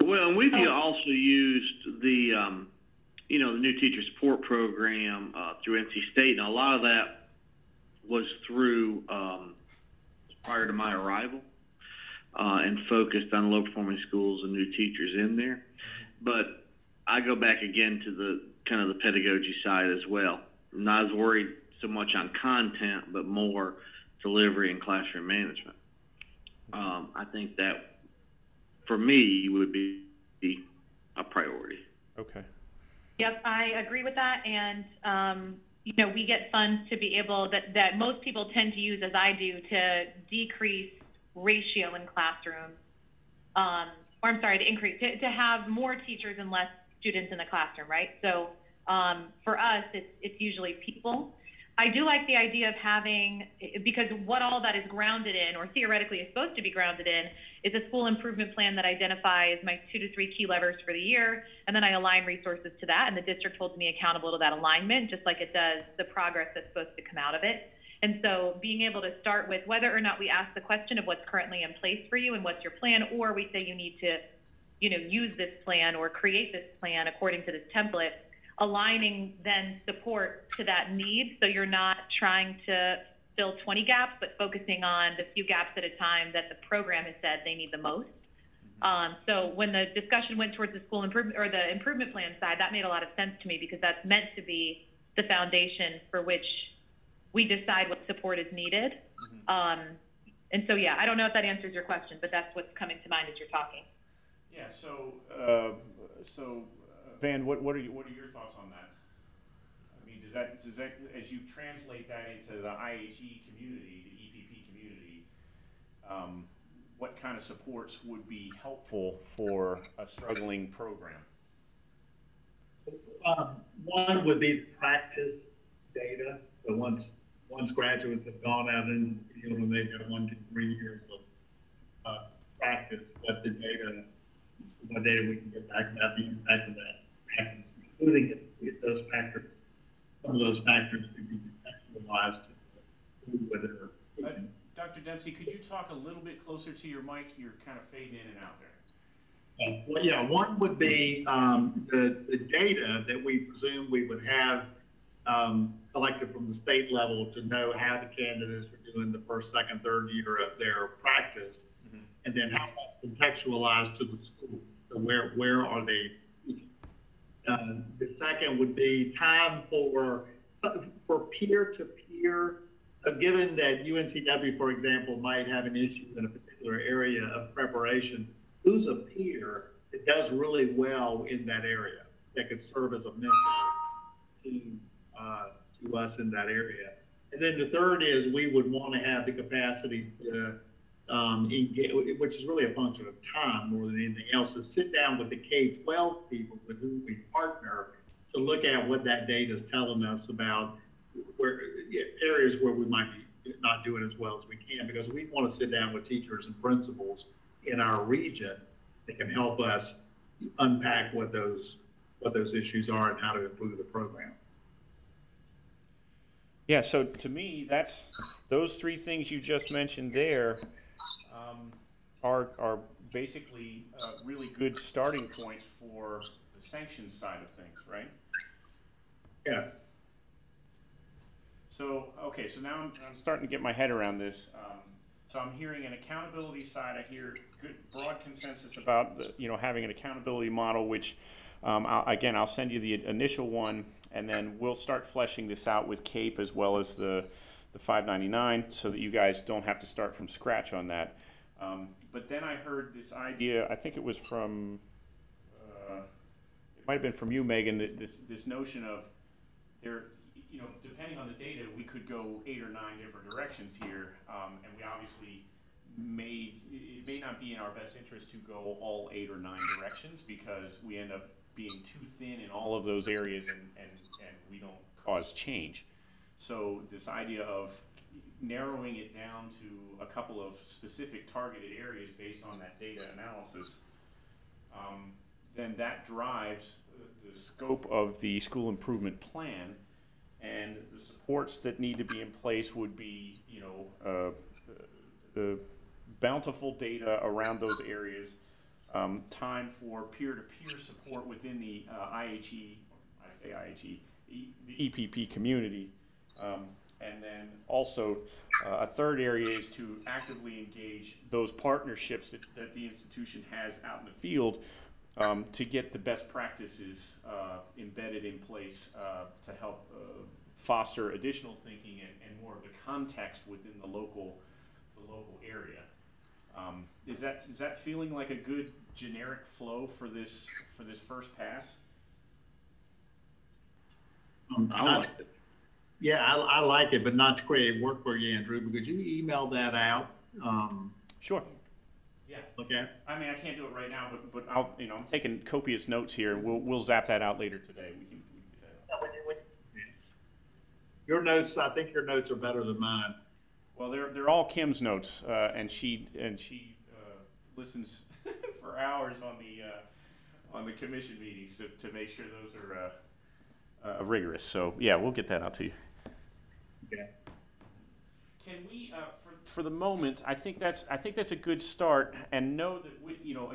Well, and we've also used the, the new teacher support program through NC State, and a lot of that was through prior to my arrival, and focused on low-performing schools and new teachers in there. But I go back again to the kind of the pedagogy side as well. I'm not as worried so much on content, but more delivery and classroom management. I think that, for me, would be a priority. Okay. Yep, I agree with that. And, we get funds to be able, that most people tend to use, as I do, to decrease ratio in classrooms. To increase, to have more teachers and less students in the classroom, right? So for us, it's usually people. I do like the idea of having, because what all that is grounded in, or theoretically is supposed to be grounded in, is a school improvement plan that identifies my 2 to 3 key levers for the year, and then I align resources to that, and the district holds me accountable to that alignment, just like it does the progress that's supposed to come out of it. And so being able to start with whether or not we ask the question of what's currently in place for you and what's your plan, or we say you need to, use this plan or create this plan according to this template, aligning then support to that need, so you're not trying to fill 20 gaps, but focusing on the few gaps at a time that the program has said they need the most. So when the discussion went towards the school improvement or the improvement plan side, that made a lot of sense to me, because that's meant to be the foundation for which we decide what support is needed. And so, yeah, I don't know if that answers your question, but that's what's coming to mind as you're talking. Yeah. So Van, what are your thoughts on that? I mean, does that as you translate that into the IHE community, the EPP community, what kind of supports would be helpful for a struggling program? One would be practice data. So once graduates have gone out into the field and they've got 1 to 3 years of practice, what data we can get back about the impact of that practice, including if those factors, some of those factors could be contextualized to whether. Dr. Dempsey, could you talk a little bit closer to your mic? You're kind of fading in and out there. Well, yeah, one would be the data that we presume we would have collected from the state level to know how the candidates are doing the first, second, third year of their practice, and then how that's contextualized to the school. So where are they? The second would be time for peer-to-peer. So given that UNCW, for example, might have an issue in a particular area of preparation, who's a peer that does really well in that area that could serve as a mentor to us in that area? And then the third is we would want to have the capacity to engage, which is really a function of time more than anything else, is sit down with the K-12 people with whom we partner to look at what that data is telling us about areas where we might be not doing as well as we can, because we want to sit down with teachers and principals in our region that can help us unpack what those issues are and how to improve the program. Yeah, so to me, those 3 things you just mentioned there are basically really good starting points for the sanctions side of things, right? Yeah. So, okay, so now I'm starting to get my head around this. So I'm hearing an accountability side. I hear good broad consensus about having an accountability model, which I'll send you the initial one, and then we'll start fleshing this out with CAPE as well as the 599, so that you guys don't have to start from scratch on that. But then I heard this idea, I think it was from, it might have been from you, Megan, that this notion of depending on the data, we could go 8 or 9 different directions here, and we obviously it may not be in our best interest to go all 8 or 9 directions, because we end up being too thin in all of those areas, and we don't cause change. So this idea of narrowing it down to a couple of specific targeted areas based on that data analysis, then that drives the scope of the school improvement plan, and the supports that need to be in place would be, bountiful data around those areas, time for peer-to-peer support within the the EPP community, and then also a third area is to actively engage those partnerships that the institution has out in the field, to get the best practices embedded in place to help foster additional thinking and more of the context within the local area. Is that feeling like a good generic flow for this first pass? I like it. Yeah, I like it, but not to create work for you, Andrew. Could you email that out? Sure. Yeah. Okay. I mean, I can't do it right now, but I'll, I'm taking copious notes here. We'll zap that out later today. We can do that. Your notes, I think your notes are better than mine. Well, they're all Kim's notes, and she listens for hours on the commission meetings to make sure those are rigorous. So yeah, we'll get that out to you. Okay. Can we, for the moment, I think that's a good start, and know that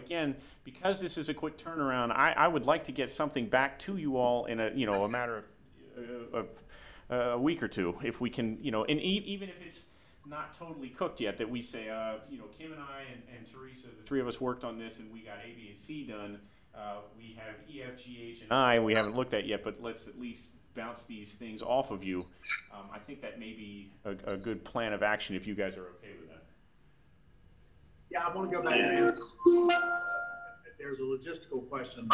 again, because this is a quick turnaround, I would like to get something back to you all in a matter of a week or two, if we can, and even if it's not totally cooked yet, that we say, Kim and I and Teresa, the three of us worked on this, and we got A, B, and C done. We have E, F, G, H, and I we haven't looked at yet, but let's at least bounce these things off of you. I think that may be a good plan of action if you guys are okay with that. Yeah, I want to go back. There's a logistical question.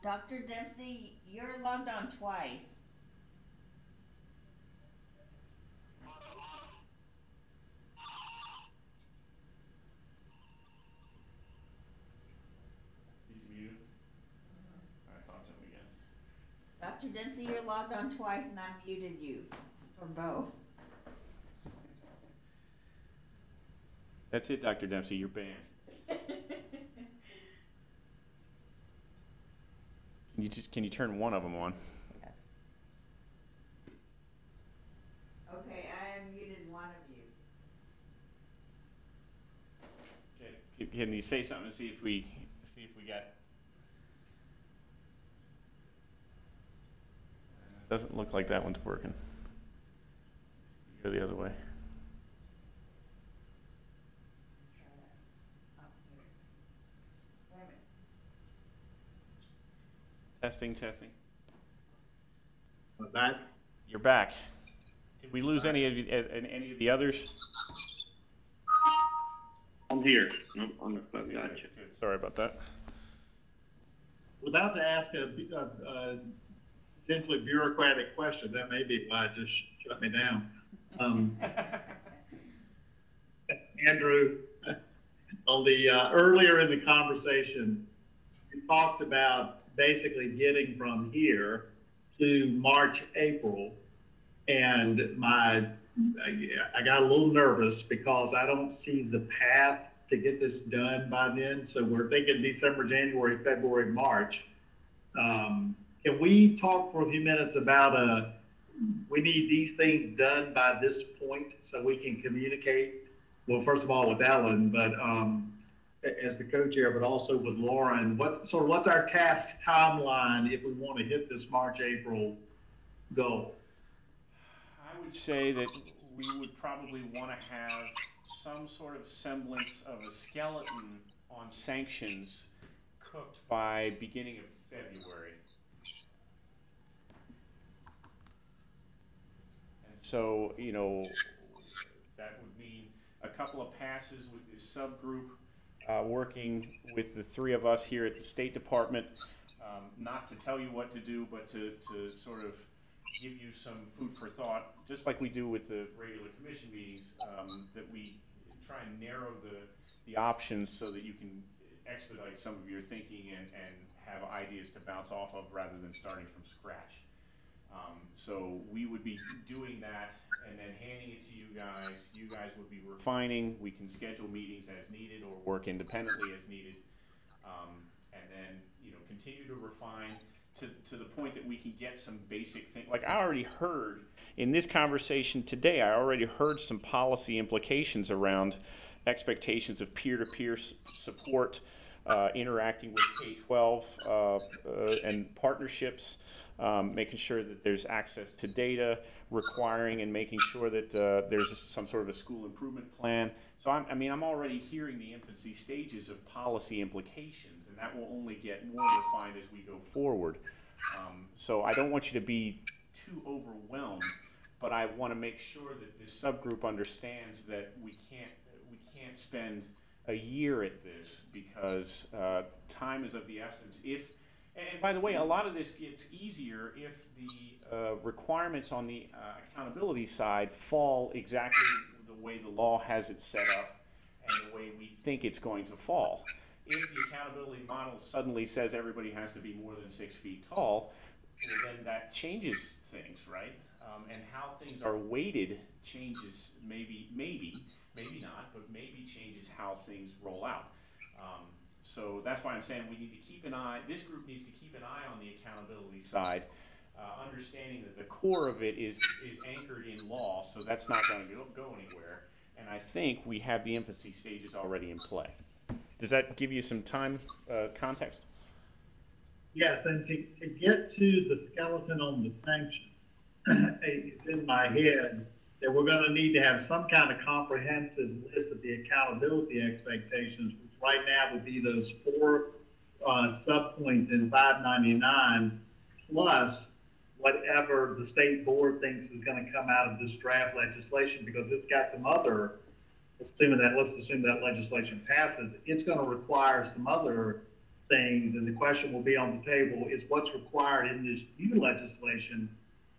Dr. Dempsey, you're logged on twice. He's muted. All right, talk to him again. Dr. Dempsey, you're logged on twice, and I muted you for both. That's it, Dr. Dempsey, you're banned. Can you turn one of them on? Yes. Okay, I unmuted one of you. Okay. Can you say something to see if we got? Doesn't look like that one's working. Go the other way. Testing. We're back. You're back. Did we lose any of the others? I'm here. I'm gotcha. Good. Sorry about that. Without to ask a potentially bureaucratic question, that may be why it just shut me down. Andrew, on the earlier in the conversation, you talked about basically getting from here to March, April, and I got a little nervous because I don't see the path to get this done by then. So we're thinking December, January, February, March. Can we talk for a few minutes about we need these things done by this point so we can communicate, well, first of all with Ellen, but as the co-chair, but also with Lauren, what's our task timeline if we want to hit this March, April goal? I would say that we would probably want to have some sort of semblance of a skeleton on sanctions cooked by beginning of February. And so, that would mean a couple of passes with this subgroup, working with the three of us here at the State Department, not to tell you what to do, but to sort of give you some food for thought, just like we do with the regular commission meetings, that we try and narrow the options so that you can expedite some of your thinking and have ideas to bounce off of rather than starting from scratch. So we would be doing that and then handing it to you guys. You guys would be refining. We can schedule meetings as needed or work independently as needed. And then, continue to refine to the point that we can get some basic things. Like I already heard in this conversation today, I already heard some policy implications around expectations of peer-to-peer support, interacting with K-12 and partnerships, making sure that there's access to data, requiring and making sure that there's some sort of a school improvement plan. So I'm already hearing the infancy stages of policy implications, and that will only get more refined as we go forward. So I don't want you to be too overwhelmed, but I want to make sure that this subgroup understands that we can't spend a year at this because time is of the essence. And by the way, a lot of this gets easier if the requirements on the accountability side fall exactly the way the law has it set up and the way we think it's going to fall. If the accountability model suddenly says everybody has to be more than 6 feet tall, then that changes things, right? And how things are weighted changes, maybe not, but maybe changes how things roll out. So that's why I'm saying we need to keep an eye, this group needs to keep an eye on the accountability side, understanding that the core of it is anchored in law, so that's not going to go anywhere. And I think we have the infancy stages already in play. Does that give you some time context? Yes, and to get to the skeleton on the sanction, it's in my head that we're going to need to have some kind of comprehensive list of the accountability expectations, which right now would be those 4 subpoints in 599 plus whatever the state board thinks is going to come out of this draft legislation, because it's got some other, let's assume that legislation passes, it's going to require some other things, and the question will be on the table is what's required in this new legislation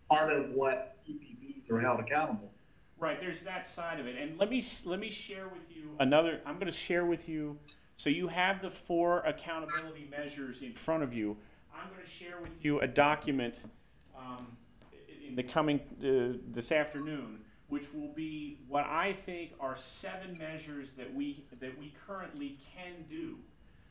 part of what EPPs are held accountable. Right, there's that side of it, and let me share with you another. I'm going to share with you, so you have the 4 accountability measures in front of you. I'm going to share with you a document in the coming this afternoon, which will be what I think are 7 measures that we currently can do.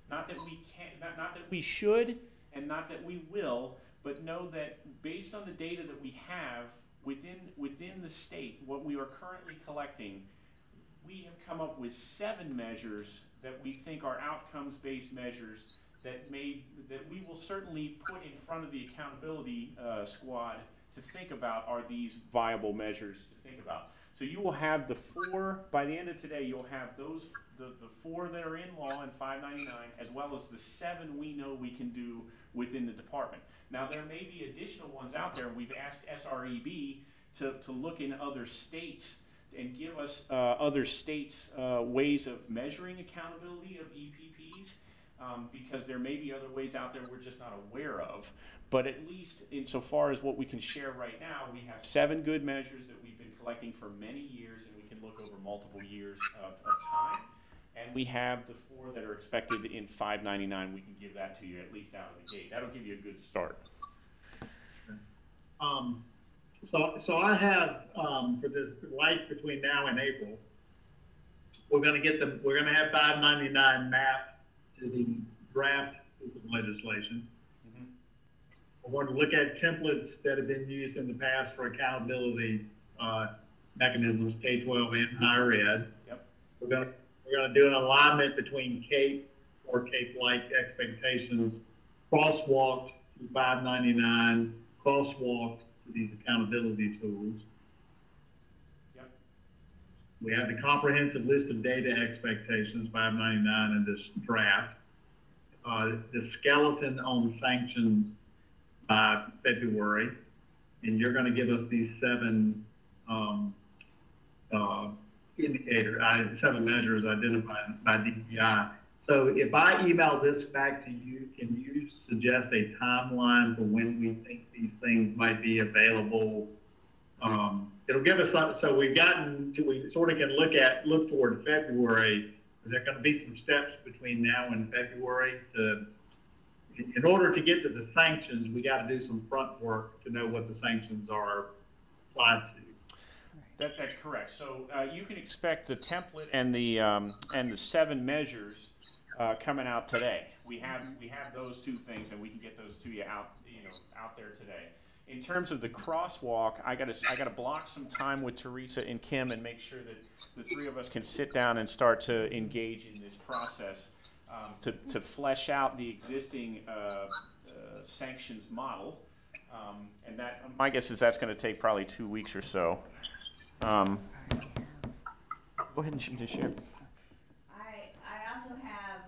Not that we can, not that we should, and not that we will, but know that based on the data that we have within the state, what we are currently collecting, we have come up with 7 measures that we think are outcomes-based measures that we will certainly put in front of the accountability squad to think about, are these viable measures to think about. So you will have the 4, by the end of today, you'll have those, the 4 that are in law in 599, as well as the 7 we know we can do within the department. Now, there may be additional ones out there. We've asked SREB to look in other states and give us other states' ways of measuring accountability of EPPs, because there may be other ways out there we're just not aware of. But at least insofar as what we can share right now, we have 7 good measures that we've been collecting for many years, and we can look over multiple years of time. And we have the 4 that are expected in 599. We can give that to you at least out of the gate. That'll give you a good start. So I have for this life between now and April, we're going to have 599 mapped to the draft piece of legislation. Mm-hmm. We're going to look at templates that have been used in the past for accountability mechanisms, K-12 and higher ed. Yep. We're going to do an alignment between CAPE or CAPE-like expectations, crosswalk to 599, crosswalk to these accountability tools. Yep. We have the comprehensive list of data expectations, 599 in this draft. The skeleton on sanctions by February, and you're going to give us these 7 7 measures identified by DPI. So if I email this back to you, can you suggest a timeline for when we think these things might be available. It'll give us some, so we've gotten to, we sort of can look toward February. There are going to be some steps between now and February in order to get to the sanctions, we got to do some front work to know what the sanctions are applied to. That's correct. So you can expect the template and the 7 measures coming out today. We have those 2 things, and we can get those to you out there today. In terms of the crosswalk, I gotta block some time with Teresa and Kim and make sure that the 3 of us can sit down and start to engage in this process to flesh out the existing sanctions model. And that, my guess is that's going to take probably 2 weeks or so. Go ahead and just share. I also have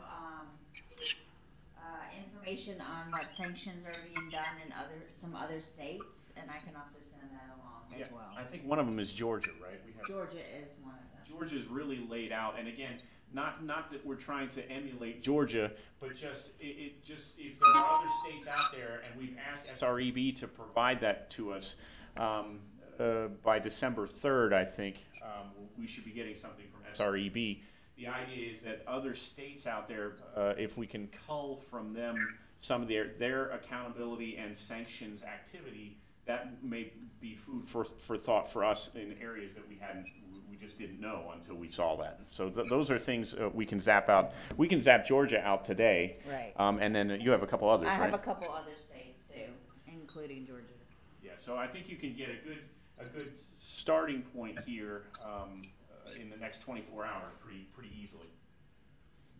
information on what sanctions are being done in some other states, and I can also send that along as well. I think one of them is Georgia, right? Georgia is one of them. Georgia's really laid out, and again, not that we're trying to emulate Georgia, but just if there are other states out there, and we've asked SREB to provide that to us by December 3rd, I think we should be getting something from SREB. The idea is that other states out there, if we can cull from them some of their accountability and sanctions activity, that may be food for thought for us in areas that we just didn't know until we saw that. So those are things we can zap out. We can zap Georgia out today, right? And then you have a couple others, I right? have a couple other states too, including Georgia. Yeah. So I think you can get a good starting point here in the next 24 hours, pretty easily.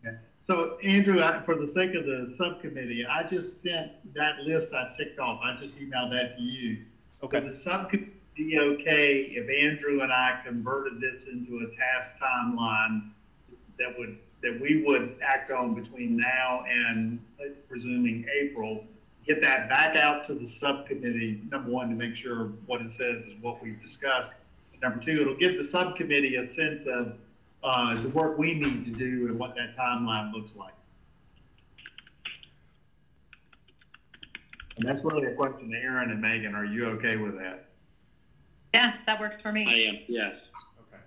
Okay. So Andrew, for the sake of the subcommittee, I just sent that list I ticked off. I just emailed that to you. Okay. Would the subcommittee be okay if Andrew and I converted this into a task timeline that we would act on between now and presuming April? Get that back out to the subcommittee, number one, to make sure what it says is what we've discussed. And number two, it'll give the subcommittee a sense of the work we need to do and what that timeline looks like. And that's really a question to Aaron and Megan. Are you okay with that? Yeah, that works for me. I am, yes. Okay.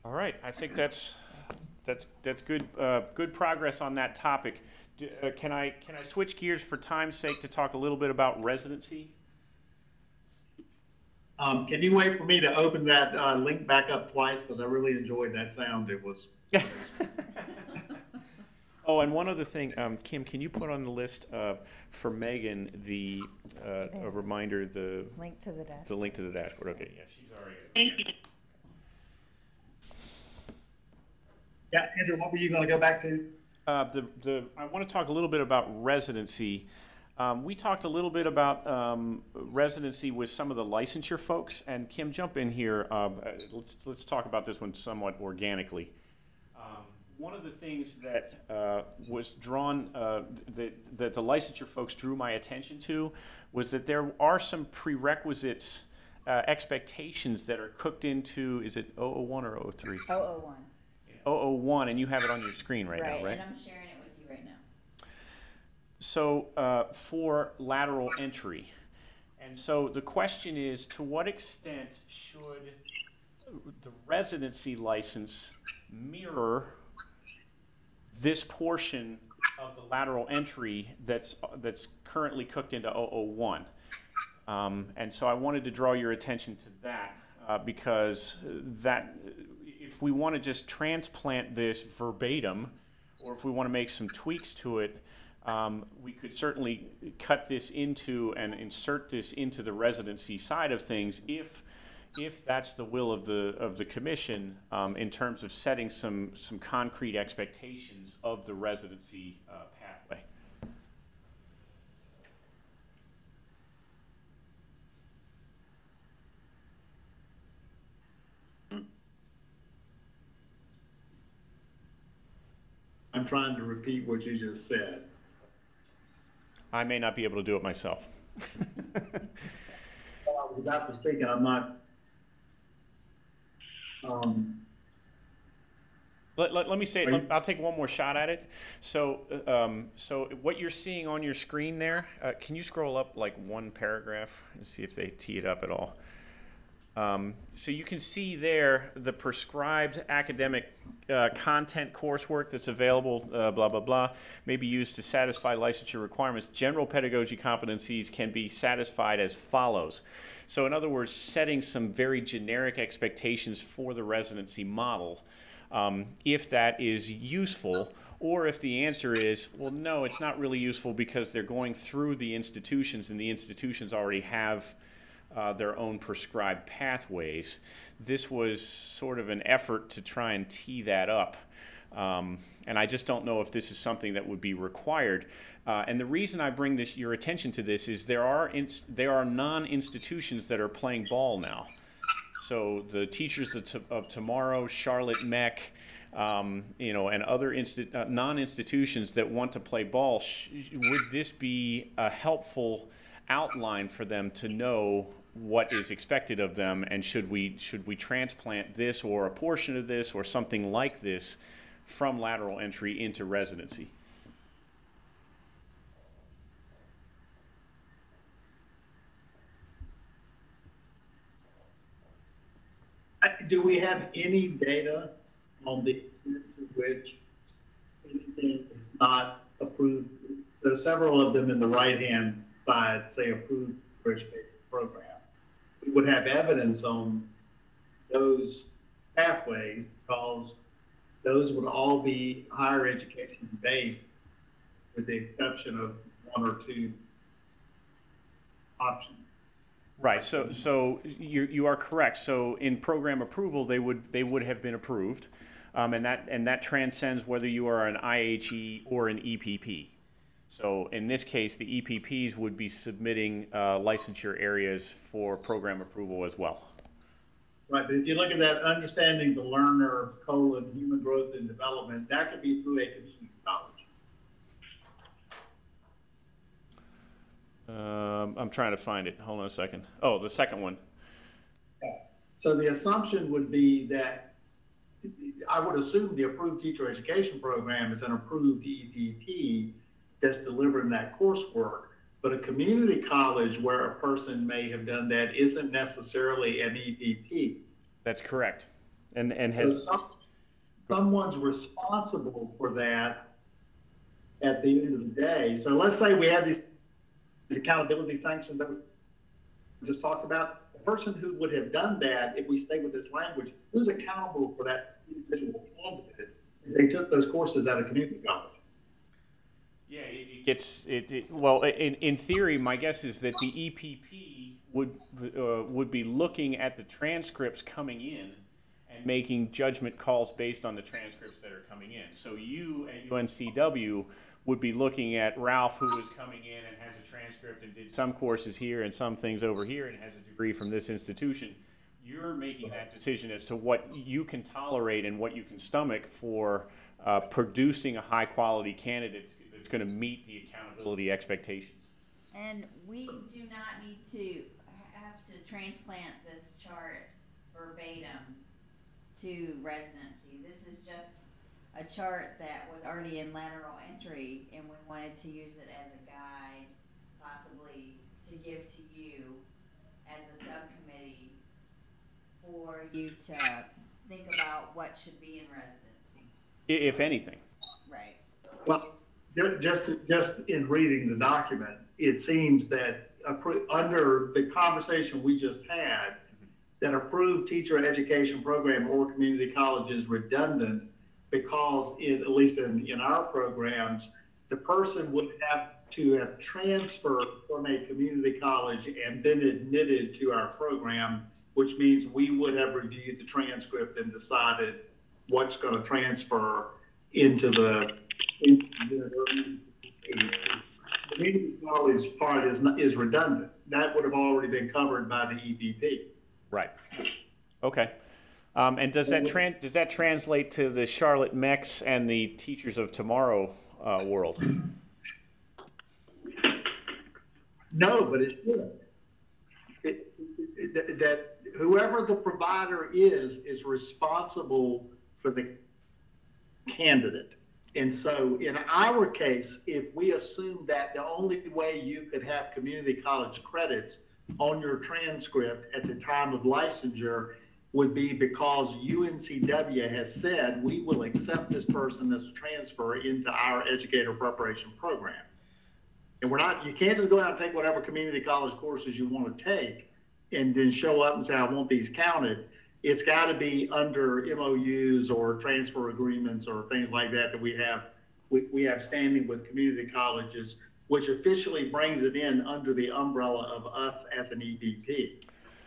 All right. I think that's good good progress on that topic. Can I switch gears for time's sake to talk a little bit about residency? Can you wait for me to open that link back up twice, because I really enjoyed that sound. It was. Oh, and one other thing, Kim, can you put on the list for Megan a reminder, the link to the dashboard? The link to the dashboard. Okay, yeah, she's already. Thank you. Yeah, Andrew, what were you going to go back to? I want to talk a little bit about residency. We talked a little bit about residency with some of the licensure folks, and Kim, jump in here. Let's talk about this one somewhat organically. One of the things that was drawn, that the licensure folks drew my attention to, was that there are some prerequisites, expectations that are cooked into, is it 001 or 003? 001. 001, and you have it on your screen right now, right? And I'm sharing it with you right now. So for lateral entry, and so the question is, to what extent should the residency license mirror this portion of the lateral entry that's currently cooked into 001? And so I wanted to draw your attention to that because that, if we want to just transplant this verbatim, or if we want to make some tweaks to it, we could certainly cut this into and insert this into the residency side of things if that's the will of the commission, in terms of setting some concrete expectations of the residency pathway. I'm trying to repeat what you just said. I may not be able to do it myself. Well, I was about to speak, and I'm not. Let me say it. I'll take one more shot at it. So, so what you're seeing on your screen there, can you scroll up like one paragraph and see if they tee it up at all? So you can see there the prescribed academic content coursework that's available, blah, blah, blah, may be used to satisfy licensure requirements. General pedagogy competencies can be satisfied as follows. So in other words, setting some very generic expectations for the residency model, if that is useful, or if the answer is, well, no, it's not really useful because they're going through the institutions and the institutions already have their own prescribed pathways. This was sort of an effort to try and tee that up. And I just don't know if this is something that would be required. And the reason I bring your attention to this is there are non-institutions that are playing ball now. So the Teachers of Tomorrow, Charlotte Mech, you know, and other non-institutions that want to play ball, would this be a helpful outline for them to know what is expected of them, and should we transplant this or a portion of this or something like this from lateral entry into residency? Do we have any data on the extent to which anything is not approved? There are several of them in the right-hand side say approved for education program. We would have evidence on those pathways because those would all be higher education based, with the exception of one or two options. Right. So you are correct. So in program approval, they would have been approved, and that transcends whether you are an IHE or an EPP. So in this case, the EPPs would be submitting licensure areas for program approval as well. Right, but if you look at that, understanding the learner, human growth and development, that could be through a community college. I'm trying to find it. Hold on a second. Oh, the second one. Okay. So the assumption would be that I would assume the approved teacher education program is an approved EPP that's delivering that coursework, but a community college where a person may have done that isn't necessarily an EPP. That's correct. And has someone's responsible for that at the end of the day. So let's say we have these accountability sanctions that we just talked about. The person who would have done that, if we stay with this language, who's accountable for that individual candidate if they took those courses at a community college? Yeah, well, in theory, my guess is that the EPP would be looking at the transcripts coming in and making judgment calls based on the transcripts that are coming in. So you at UNCW would be looking at Ralph, who is coming in and has a transcript and did some courses here and some things over here and has a degree from this institution. You're making that decision as to what you can tolerate and what you can stomach for producing a high-quality candidate that's going to meet the accountability expectations. And we do not need to have to transplant this chart verbatim to residency. This is just a chart that was already in lateral entry, and we wanted to use it as a guide, possibly to give to you as the subcommittee for you to think about what should be in residency. If anything. Right. Well, just in reading the document, it seems that under the conversation we just had, that approved teacher education program or community college is redundant because, at least in our programs, the person would have to have transferred from a community college and been admitted to our program, which means we would have reviewed the transcript and decided what's going to transfer into the community college part is redundant. That would have already been covered by the EPP. Right. Okay. And does that translate to the Charlotte Mechs and the Teachers of Tomorrow world? No, but it should. That whoever the provider is responsible for the candidate. And so in our case, if we assume that the only way you could have community college credits on your transcript at the time of licensure would be because UNCW has said we will accept this person as a transfer into our educator preparation program. And you can't just go out and take whatever community college courses you want to take and then show up and say, I want these counted. It's got to be under MOUs or transfer agreements or things like that we have standing with community colleges, which officially brings it in under the umbrella of us as an EPP.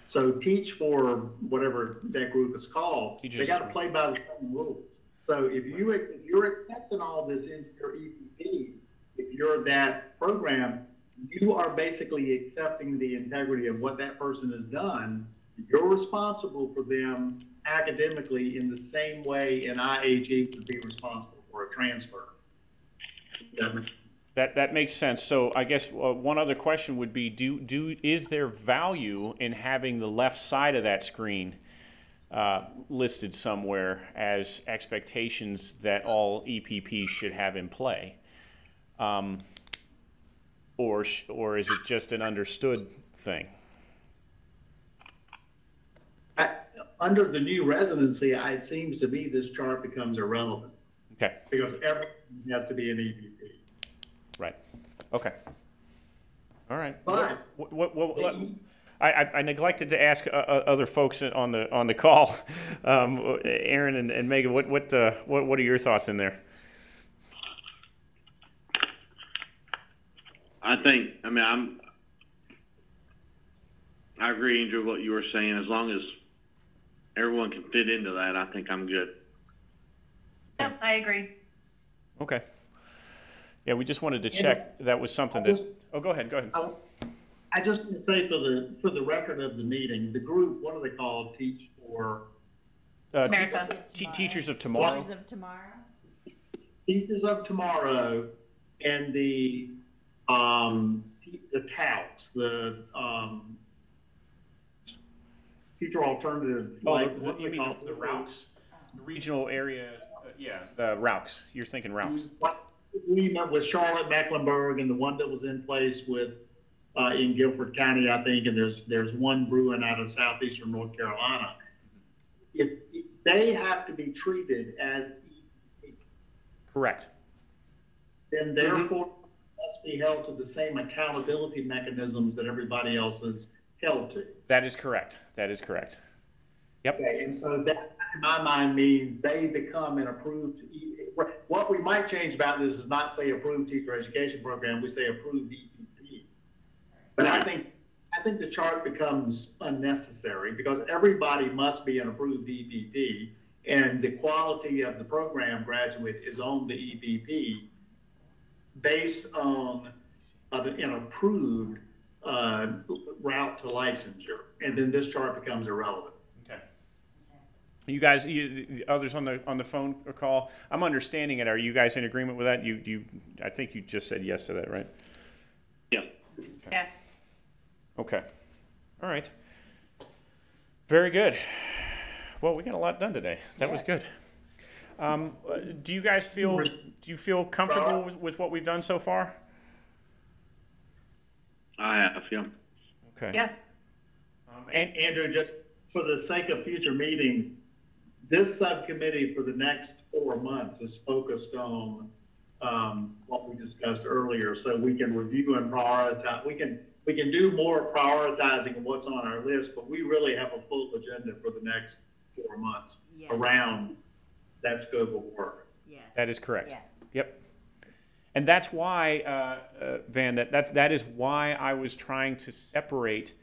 So teach for whatever that group is called, they got to play by the same rules. So if you're accepting all this into your EPP, if you're that program, you are basically accepting the integrity of what that person has done. You're responsible for them academically in the same way an IHE would be responsible for a transfer. That makes sense. So I guess one other question would be: is there value in having the left side of that screen listed somewhere as expectations that all EPPs should have in play, or is it just an understood thing? Under the new residency, it seems to me this chart becomes irrelevant. Okay. Because everything has to be an EPP. Right. Okay. All right. But I neglected to ask other folks on the call, Aaron and Megan. What are your thoughts in there? I agree, Andrew, what you were saying. As long as everyone can fit into that, I think I'm good. Yeah, I agree. Okay. Yeah, we just wanted to check that was something that. Oh, go ahead. I just want to say for the record of the meeting, the group, what do they call it? Teach for America. Teachers of Tomorrow. Teachers of Tomorrow. Teachers of Tomorrow, and the TALCs, the teacher alternative. What you mean the RAUCs, the regional area? The RAUCs. You're thinking RAUCs. We met with Charlotte Mecklenburg and the one that was in place with in Guilford County, I think, and there's one brewing out of southeastern North Carolina. If they have to be treated as EPP, correct, then therefore must be held to the same accountability mechanisms that everybody else is held to. That is correct. Yep. Okay, and so that, in my mind, means they become an approved. What we might change about this is not say approved teacher education program, we say approved EPP. But I think the chart becomes unnecessary because everybody must be an approved EPP, and the quality of the program graduate is on the EPP based on an approved route to licensure, and then this chart becomes irrelevant. Okay. You guys, others on the phone call, I'm understanding it. Are you guys in agreement with that? I think you just said yes to that, right? Yeah. Okay. Yeah. Okay. All right. Very good. Well, we got a lot done today. That was good. Do you guys feel comfortable with what we've done so far? I have, yeah. Okay. Yeah. And Andrew, just for the sake of future meetings, this subcommittee for the next 4 months is focused on what we discussed earlier, so we can review and prioritize. We can do more prioritizing of what's on our list, but we really have a full agenda for the next 4 months around that scope of work. Yes. That is correct. Yes. Yep. And that's why, Van, that is why I was trying to separate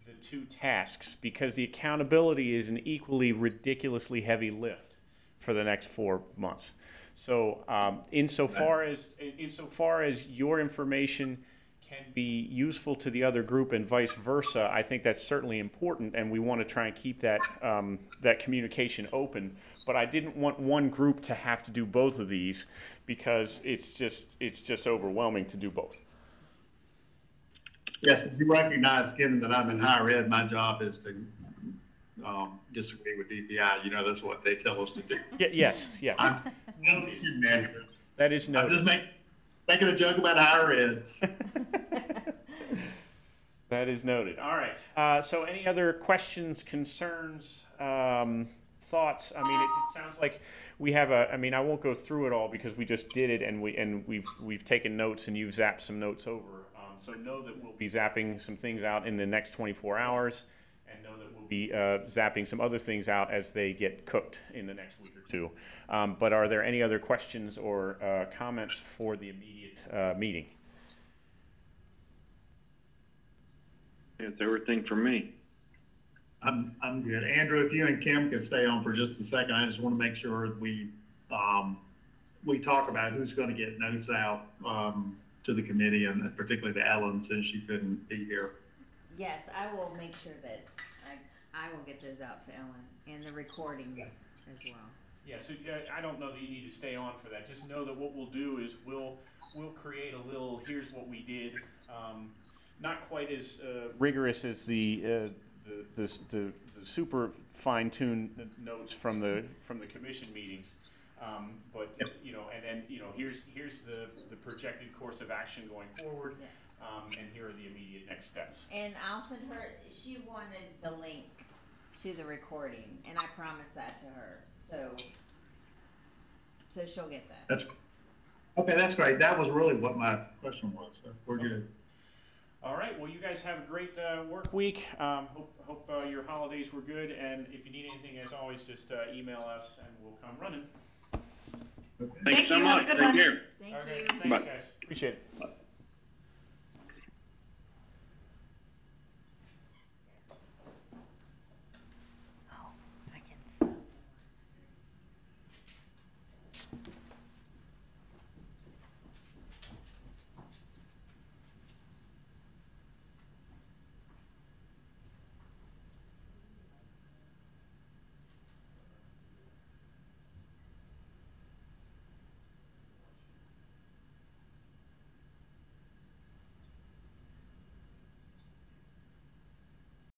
the two tasks, because the accountability is an equally ridiculously heavy lift for the next 4 months. So insofar as your information can be useful to the other group and vice versa, I think that's certainly important, and we want to try and keep that that communication open. But I didn't want one group to have to do both of these because it's just overwhelming to do both. Yes, but you recognize, given that I'm in higher ed, my job is to disagree with DPI. You know, that's what they tell us to do. Yes, yeah. noted. Andrew. That is I'm noted. just making a joke about higher ed. That is noted. All right. So any other questions, concerns, thoughts? I mean, it sounds like we have a. I mean, I won't go through it all because we just did it, and we've taken notes, and you've zapped some notes over. So know that we'll be zapping some things out in the next 24 hours, and know that we'll be zapping some other things out as they get cooked in the next week or two. But are there any other questions or comments for the immediate meeting? That's everything for me. I'm good. Andrew, if you and Kim can stay on for just a second, I just want to make sure we talk about who's going to get notes out to the committee, and particularly to Ellen, since she couldn't be here. Yes, I will make sure that I will get those out to Ellen and the recording as well. Yeah, so I don't know that you need to stay on for that. Just know that what we'll do is we'll create a little, here's what we did. Not quite as rigorous as the super fine-tuned notes from the commission meetings, but you know, and then you know, here's the projected course of action going forward, Yes. And here are the immediate next steps. And I'll send her. She wanted the link to the recording, and I promised that to her. So she'll get that. That's okay. That's great. That was really what my question was. So we're good. All right. Well, you guys have a great work week. Hope your holidays were good. And if you need anything, as always, just email us and we'll come running. Okay. Thanks so much. Take care. Thank All right, you. thanks, guys. Appreciate it.